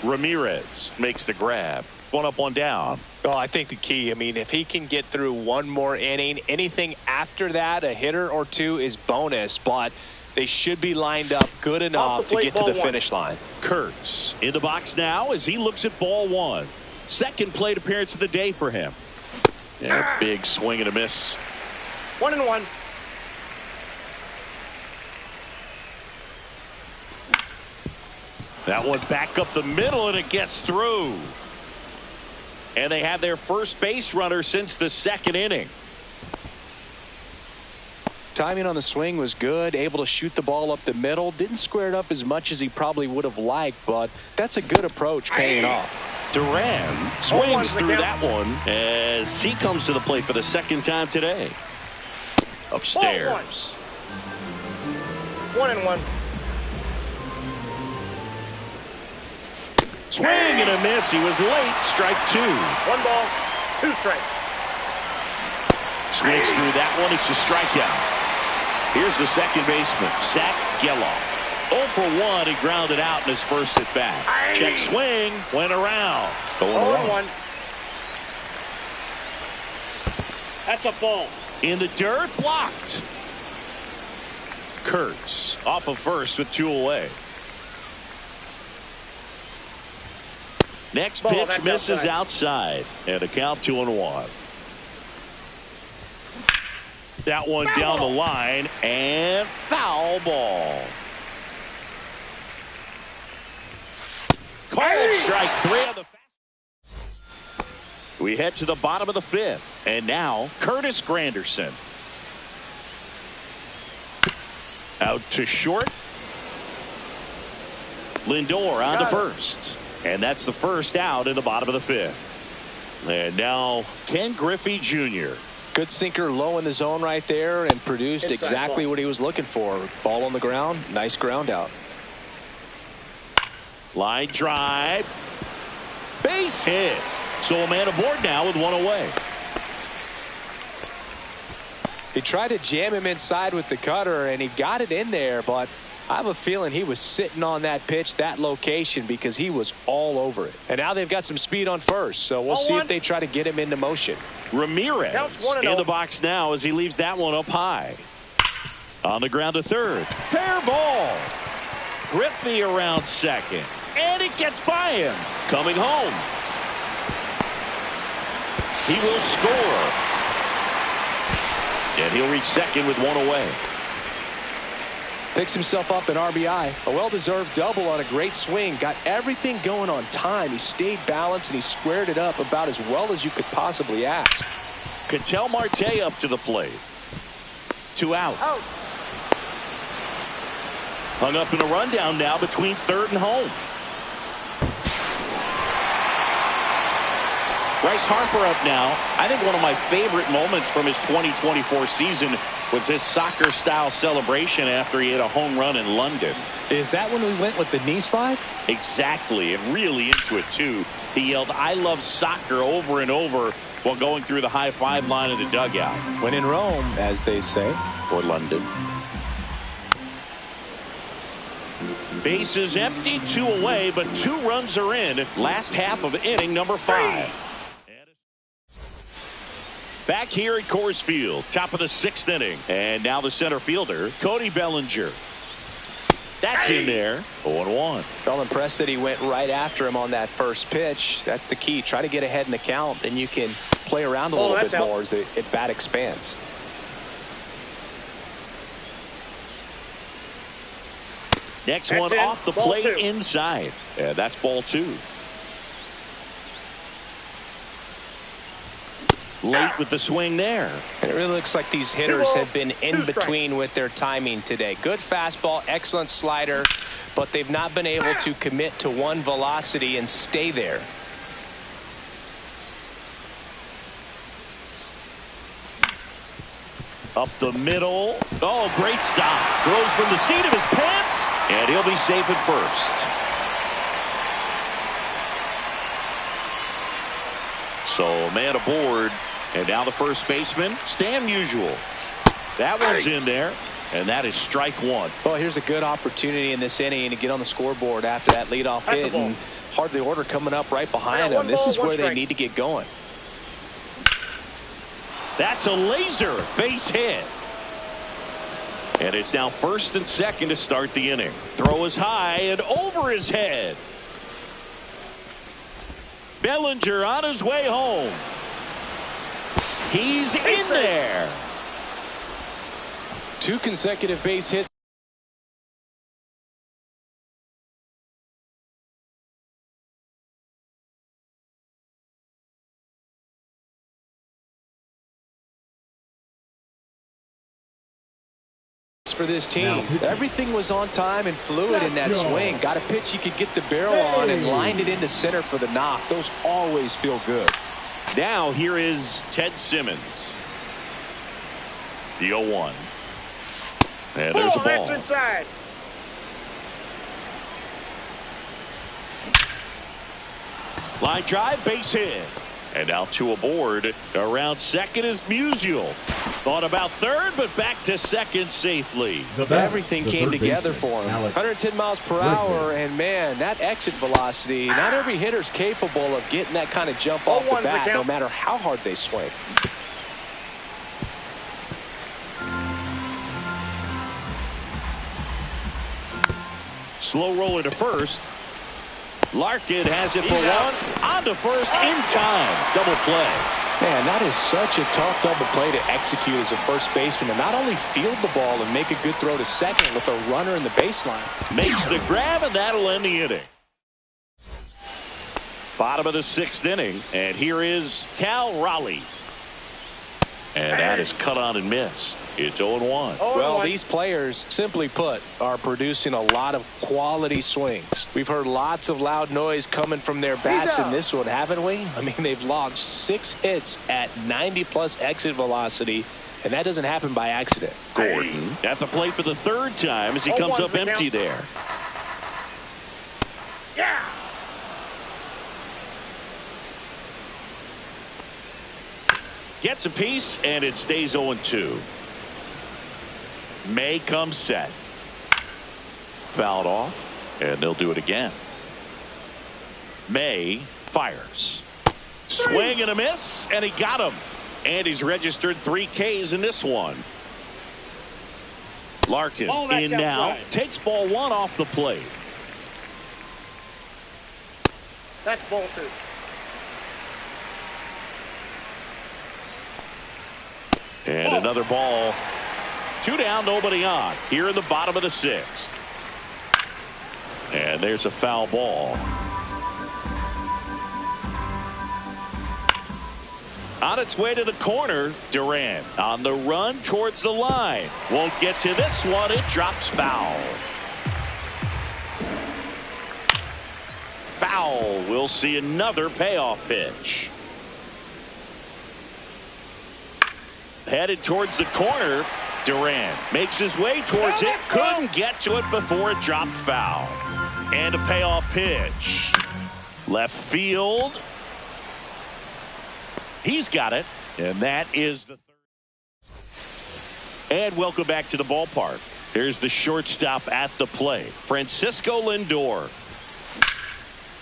Ramirez makes the grab. 1 up, 1 down. Oh, I think the key, I mean, if he can get through one more inning, anything after that, a hitter or two is bonus, but they should be lined up good enough to get to the finish line. Kurtz in the box now as he looks at ball one. Second plate appearance of the day for him. Yeah, big swing and a miss. 1-1. That one back up the middle and it gets through. And they have their first base runner since the 2nd inning. Timing on the swing was good, able to shoot the ball up the middle. Didn't square it up as much as he probably would have liked, but that's a good approach paying off. Duran swings through that one as he comes to the plate for the 2nd time today. Upstairs. 1-1. Swing and a miss. He was late. Strike 2. 1 ball, 2 strikes. Swings through that one. It's a strikeout. Here's the second baseman, Zach Geloff. 0 for 1. He grounded out in his first at bat. Check swing. Went around. 0-1. That's a ball. In the dirt. Blocked. Kurtz off of first with 2 away. Next pitch misses outside. And a count 2-1. That one down the line and foul ball. Called strike 3 on the. We head to the bottom of the 5th. And now Curtis Granderson. Out to short. Lindor on to first. And that's the first out in the bottom of the 5th. And now Ken Griffey Jr. Good sinker low in the zone right there and produced exactly what he was looking for. Ball on the ground. Nice ground out. Line drive. Base hit. So a man aboard now with 1 away. He tried to jam him inside with the cutter and he got it in there, but I have a feeling he was sitting on that pitch, that location, because he was all over it. And now they've got some speed on first, so we'll see if they try to get him into motion. Ramirez in the box now as he leaves that one up high. On the ground to third. Fair ball. Griffey around second. And it gets by him. Coming home. He will score. And he'll reach second with 1 away. Picks himself up an RBI. A well-deserved double on a great swing. Got everything going on time. He stayed balanced and he squared it up about as well as you could possibly ask. Ketel Marte up to the plate. 2 out. Hung up in a rundown now between third and home. Bryce Harper up now. I think one of my favorite moments from his 2024 season was his soccer-style celebration after he hit a home run in London. Is that when we went with the knee slide? Exactly, and really into it, too. He yelled, "I love soccer," over and over while going through the high-five line of the dugout. When in Rome, as they say. Or London. Bases empty, 2 away, but 2 runs are in. Last half of inning number 5. Back here at Coors Field, top of the 6th inning. And now the center fielder, Cody Bellinger. That's in there. 0-1. Well, impressed that he went right after him on that first pitch. That's the key. Try to get ahead in the count, then you can play around a little bit more as the at-bat expands. Next one off the plate inside. Yeah, that's ball 2. Late with the swing there. And it really looks like these hitters have been in between with their timing today. Good fastball, excellent slider, but they've not been able to commit to one velocity and stay there. Up the middle. Oh, great stop. Throws from the seat of his pants, and he'll be safe at first. So, man aboard. And now the first baseman, Stan Musial. That one's in there, and that is strike 1. Well, here's a good opportunity in this inning to get on the scoreboard after that leadoff hit. And hardly order coming up right behind them. This is where they need to get going. That's a laser base hit. And it's now 1st and 2nd to start the inning. Throw is high and over his head. Bellinger on his way home. He's in there. 2 consecutive base hits. For this team. Everything was on time and fluid in that swing. Got a pitch you could get the barrel on and lined it into center for the knock. Those always feel good. Now here is Ted Simmons. The 0-1. And there's a ball. That's inside. Line drive, base hit. And now 2 aboard. Around second is Musial. Thought about third, but back to second safely. Everything came together for him. 110 miles per hour, and man, that exit velocity, not every hitter's capable of getting that kind of jump off the bat, no matter how hard they swing. Slow roller to first. Larkin has it for 1. On to first in time. Double play. Man, that is such a tough double play to execute as a first baseman, and not only field the ball and make a good throw to second with a runner in the baseline. Makes the grab, and that'll end the inning. Bottom of the 6th inning, and here is Cal Raleigh. And that is cut on and missed. It's 0-1. Well, these players, simply put, are producing a lot of quality swings. We've heard lots of loud noise coming from their bats in this one, haven't we? I mean, they've logged 6 hits at 90-plus exit velocity, and that doesn't happen by accident. Gordon at the plate for the 3rd time as he comes up empty there. Yeah. Gets a piece, and it stays 0-2. May comes set. Fouled off, and they'll do it again. May fires. Swing and a miss, and he got him. And he's registered 3 Ks in this one. Larkin in now. Takes ball 1 off the plate. That's ball 2. And another ball. 2 down, nobody on. Here in the bottom of the 6th. And there's a foul ball. On its way to the corner, Duran on the run towards the line. Won't get to this one. It drops foul. Foul. We'll see another payoff pitch. Headed towards the corner. Duran makes his way towards it. Couldn't get to it before it dropped foul. And a payoff pitch. Left field. He's got it. And that is the third. And welcome back to the ballpark. Here's the shortstop at the plate, Francisco Lindor.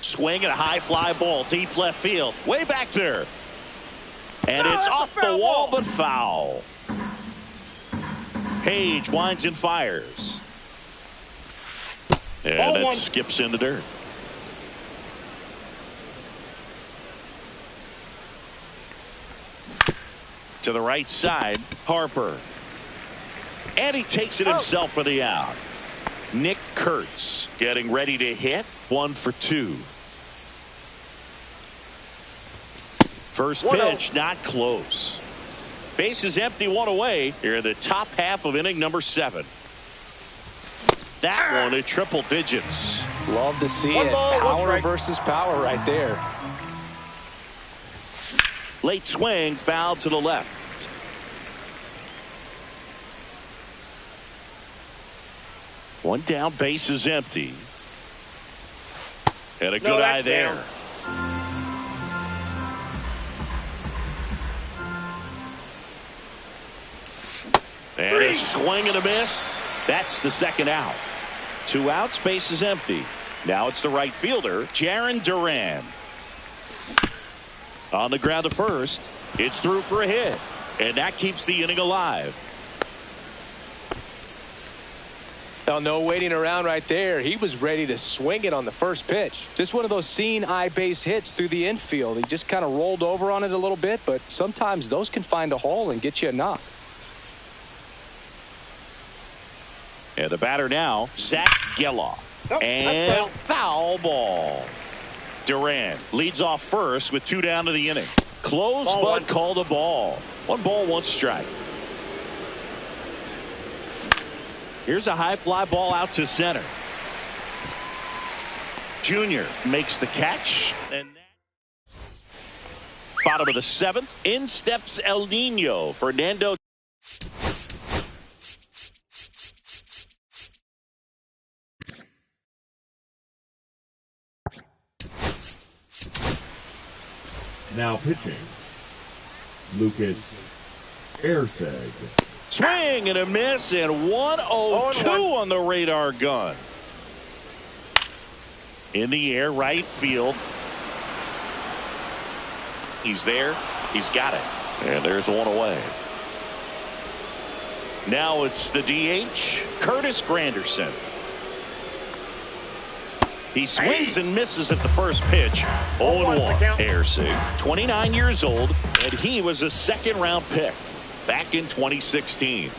Swing and a high fly ball, deep left field, way back there. And it's off the wall, but foul. Page winds and fires. And it skips in the dirt. To the right side, Harper. And he takes it himself for the out. Nick Kurtz getting ready to hit. 1 for 2. First pitch, not close. Base is empty, 1 away. Here in the top half of inning number 7. That one at triple digits. Love to see it. Power versus power right there. Late swing, foul to the left. One down, base is empty. And a good eye there. And a swing and a miss. That's the second out. 2 outs, base is empty. Now it's the right fielder, Jarren Duran. On the ground to first. It's through for a hit. And that keeps the inning alive. Well, no waiting around right there. He was ready to swing it on the first pitch. Just one of those seeing eye base hits through the infield. He just kind of rolled over on it a little bit, but sometimes those can find a hole and get you a knock. And the batter now, Zach Geloff. And foul ball. Duran leads off first with 2 down to the inning. Close, but called a ball. 1 ball, 1 strike. Here's a high fly ball out to center. Junior makes the catch. And bottom of the 7th. In steps El Nino. Fernando. Now pitching, Lucas Erceg. Swing and a miss, and 1-0-2 on the radar gun. In the air, right field. He's there. He's got it. And there's 1 away. Now it's the DH, Curtis Granderson. He swings and misses at the first pitch. 0-1. Erceg, 29 years old, and he was a 2nd-round pick back in 2016.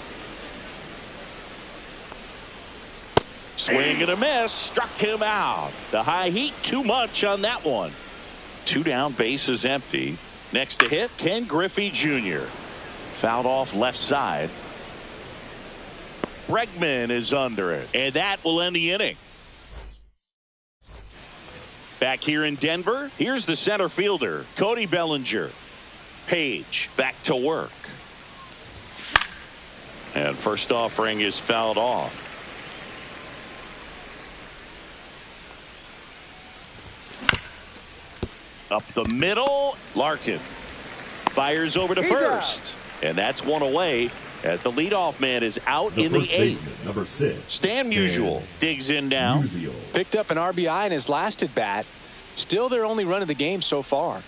Swing and a miss, struck him out. The high heat, too much on that one. 2 down, base is empty. Next to hit, Ken Griffey Jr. Fouled off left side. Bregman is under it, and that will end the inning. Back here in Denver, here's the center fielder, Cody Bellinger. Page back to work. And first offering is fouled off. Up the middle, Larkin fires over to first. And that's 1 away as the leadoff man is out in the 8th. Number 6. Stan Musial digs in now. Picked up an RBI in his last at bat. Still their only run of the game so far.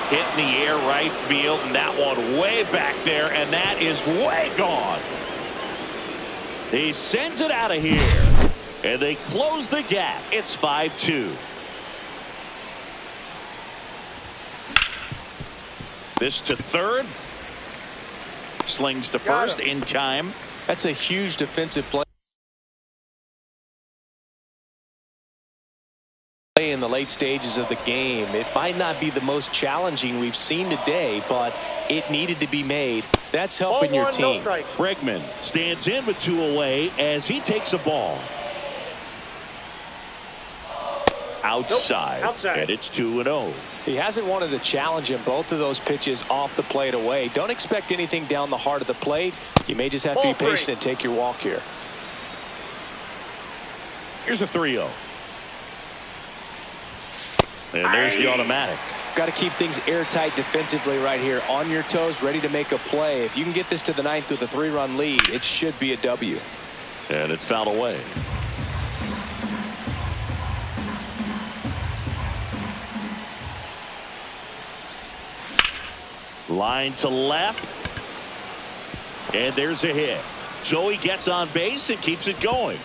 Hit in the air, right field, and that one way back there, and that is way gone. He sends it out of here, and they close the gap. It's 5-2. This to third. Slings to first in time. That's a huge defensive play in the late stages of the game. It might not be the most challenging we've seen today, but it needed to be made. That's helping your team. Bregman stands in with 2 away as he takes a ball. outside. Nope, outside. And it's 2-0. He hasn't wanted to challenge him both of those pitches off the plate away. Don't expect anything down the heart of the plate. You may just have to be patient and take your walk here. Here's a 3-0. And there's the automatic. Got to keep things airtight defensively right here. On your toes, ready to make a play. If you can get this to the ninth with a 3-run lead, it should be a W. And it's fouled away. Line to left. And there's a hit. Joey gets on base and keeps it going.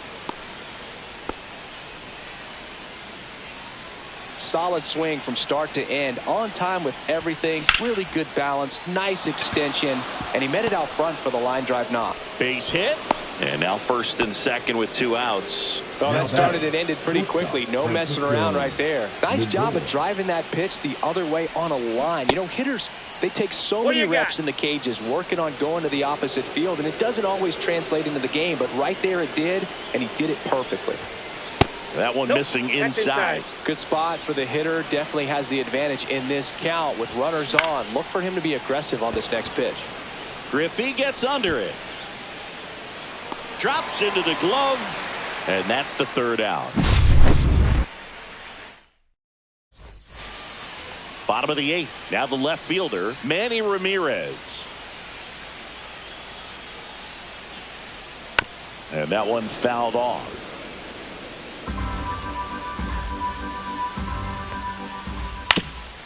Solid swing from start to end. On time with everything. Really good balance. Nice extension. And he met it out front for the line drive knock. Base hit. And now first and second with 2 outs. Well, that started and ended pretty quickly. No messing around right there. Nice job of driving that pitch the other way on a line. You know, hitters, they take so many reps in the cages working on going to the opposite field, and it doesn't always translate into the game, but right there it did, and he did it perfectly. That one missing inside. Good spot for the hitter. Definitely has the advantage in this count with runners on. Look for him to be aggressive on this next pitch. Griffey gets under it. Drops into the glove. And that's the 3rd out. Bottom of the 8th. Now the left fielder, Manny Ramirez. And that one fouled off.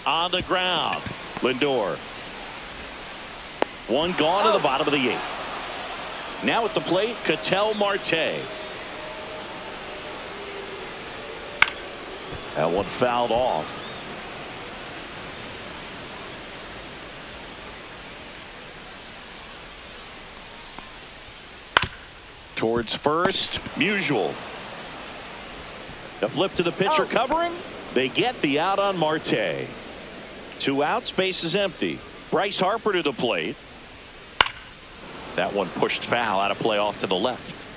On the ground, Lindor. One gone to the bottom of the 8th. Now at the plate, Ketel Marte. That one fouled off. Towards first, Musial. The flip to the pitcher covering. They get the out on Marte. 2 outs, base is empty. Bryce Harper to the plate. That one pushed foul, out of play off to the left.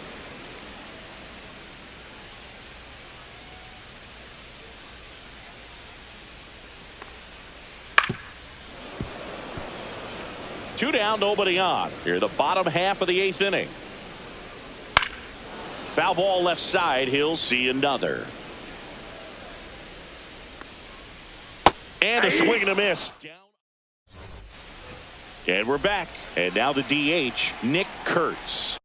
Two down, nobody on. Here, the bottom half of the 8th inning. Foul ball left side. He'll see another. And a swing and a miss. Down. And we're back. And now the DH, Nick Kurtz.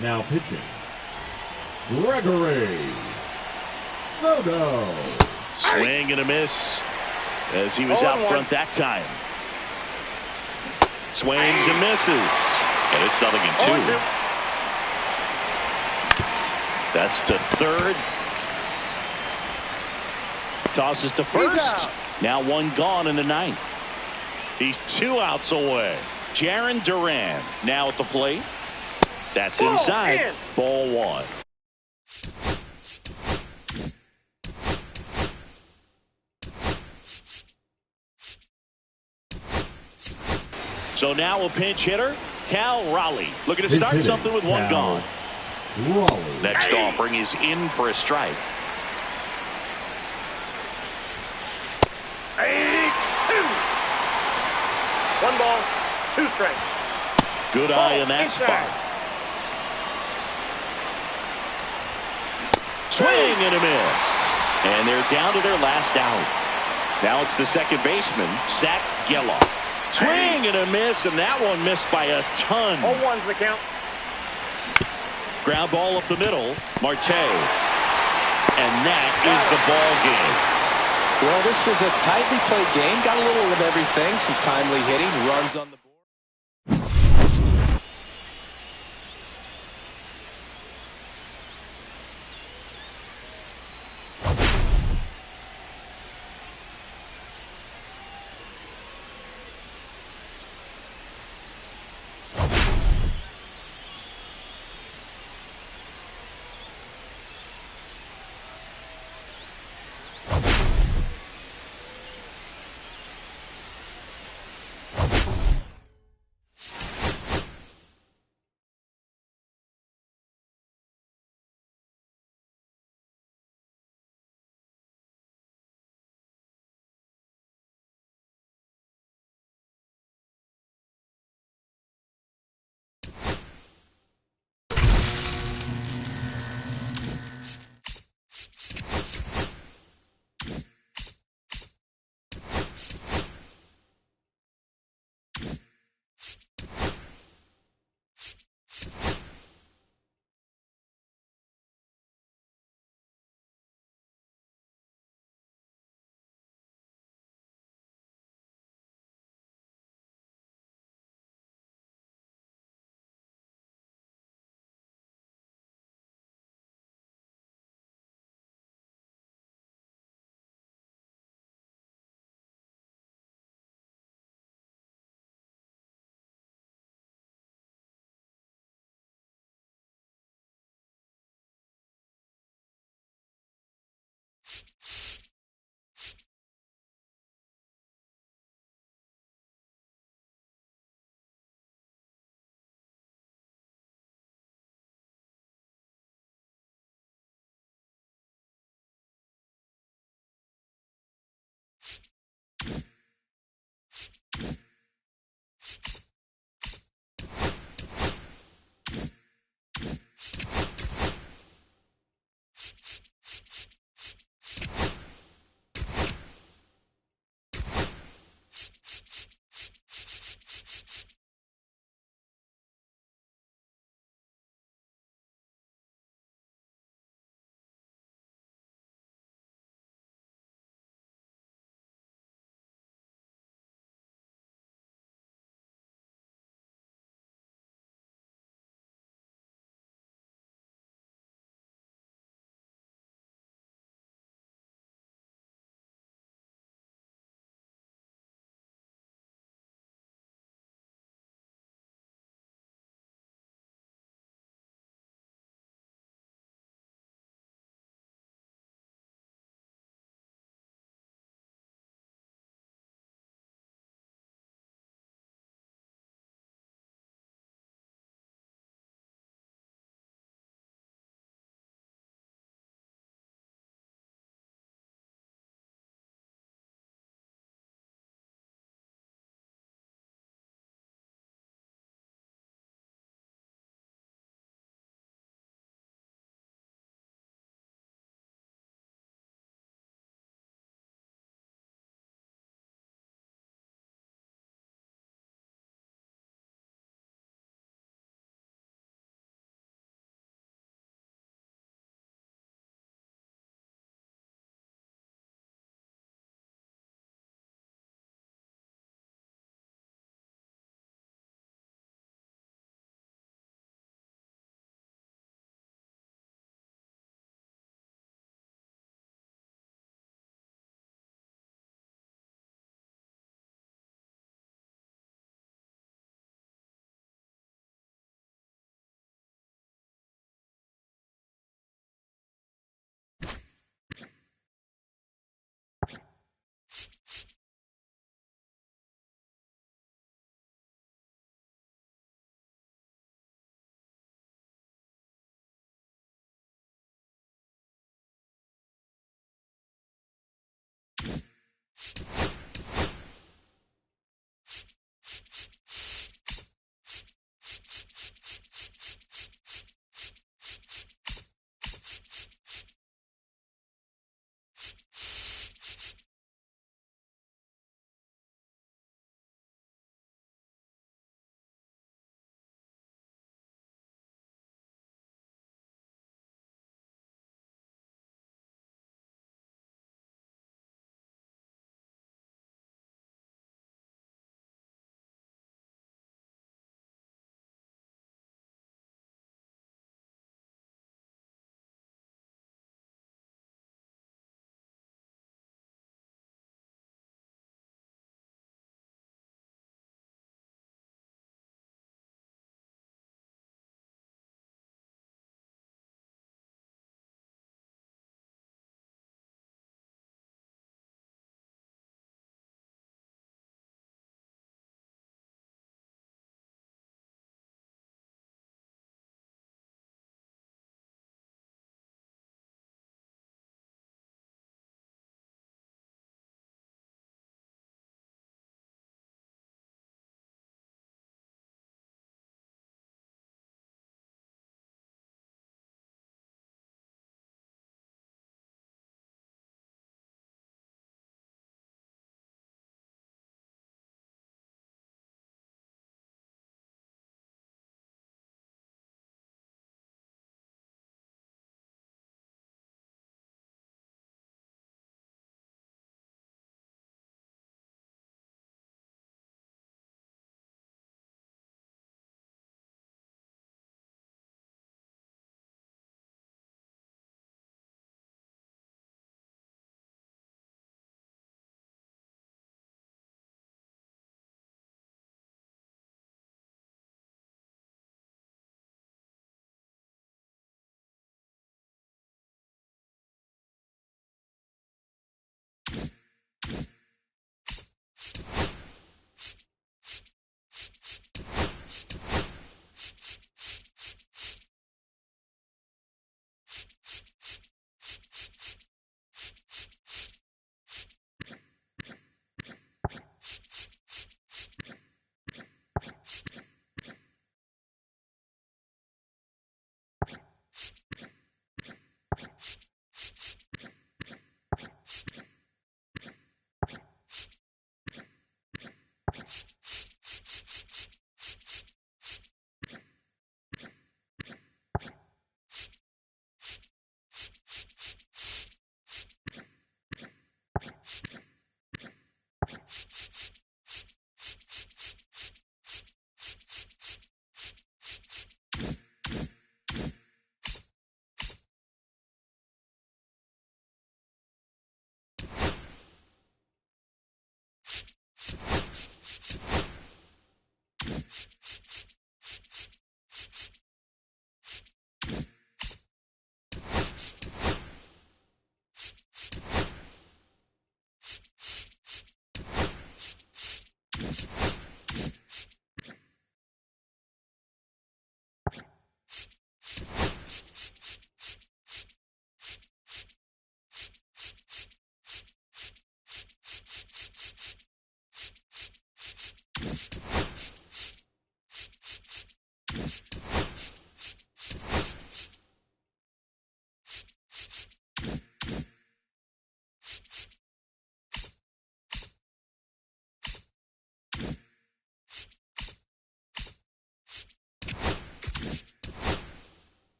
Now pitching, Gregory Soto. Swing and a miss as he was out front that time. Swings and misses. And it's 0-2. That's to third. Tosses to first. Now one gone in the 9th. He's 2 outs away. Jarren Duran now at the plate. That's inside. Ball 1. So now a pinch hitter, Cal Raleigh. Looking to start something with one gone. Raleigh. Next offering is in for a strike. 1 ball, 2 strikes. Good eye in that spot. Swing and a miss. And they're down to their last out. Now it's the second baseman, Zach Gelof. Swing and a miss, and that one missed by a ton. 0-1's the count. Ground ball up the middle, Marte. And that is the ball game. Well, this was a tightly played game. Got a little of everything. Some timely hitting, runs on the board.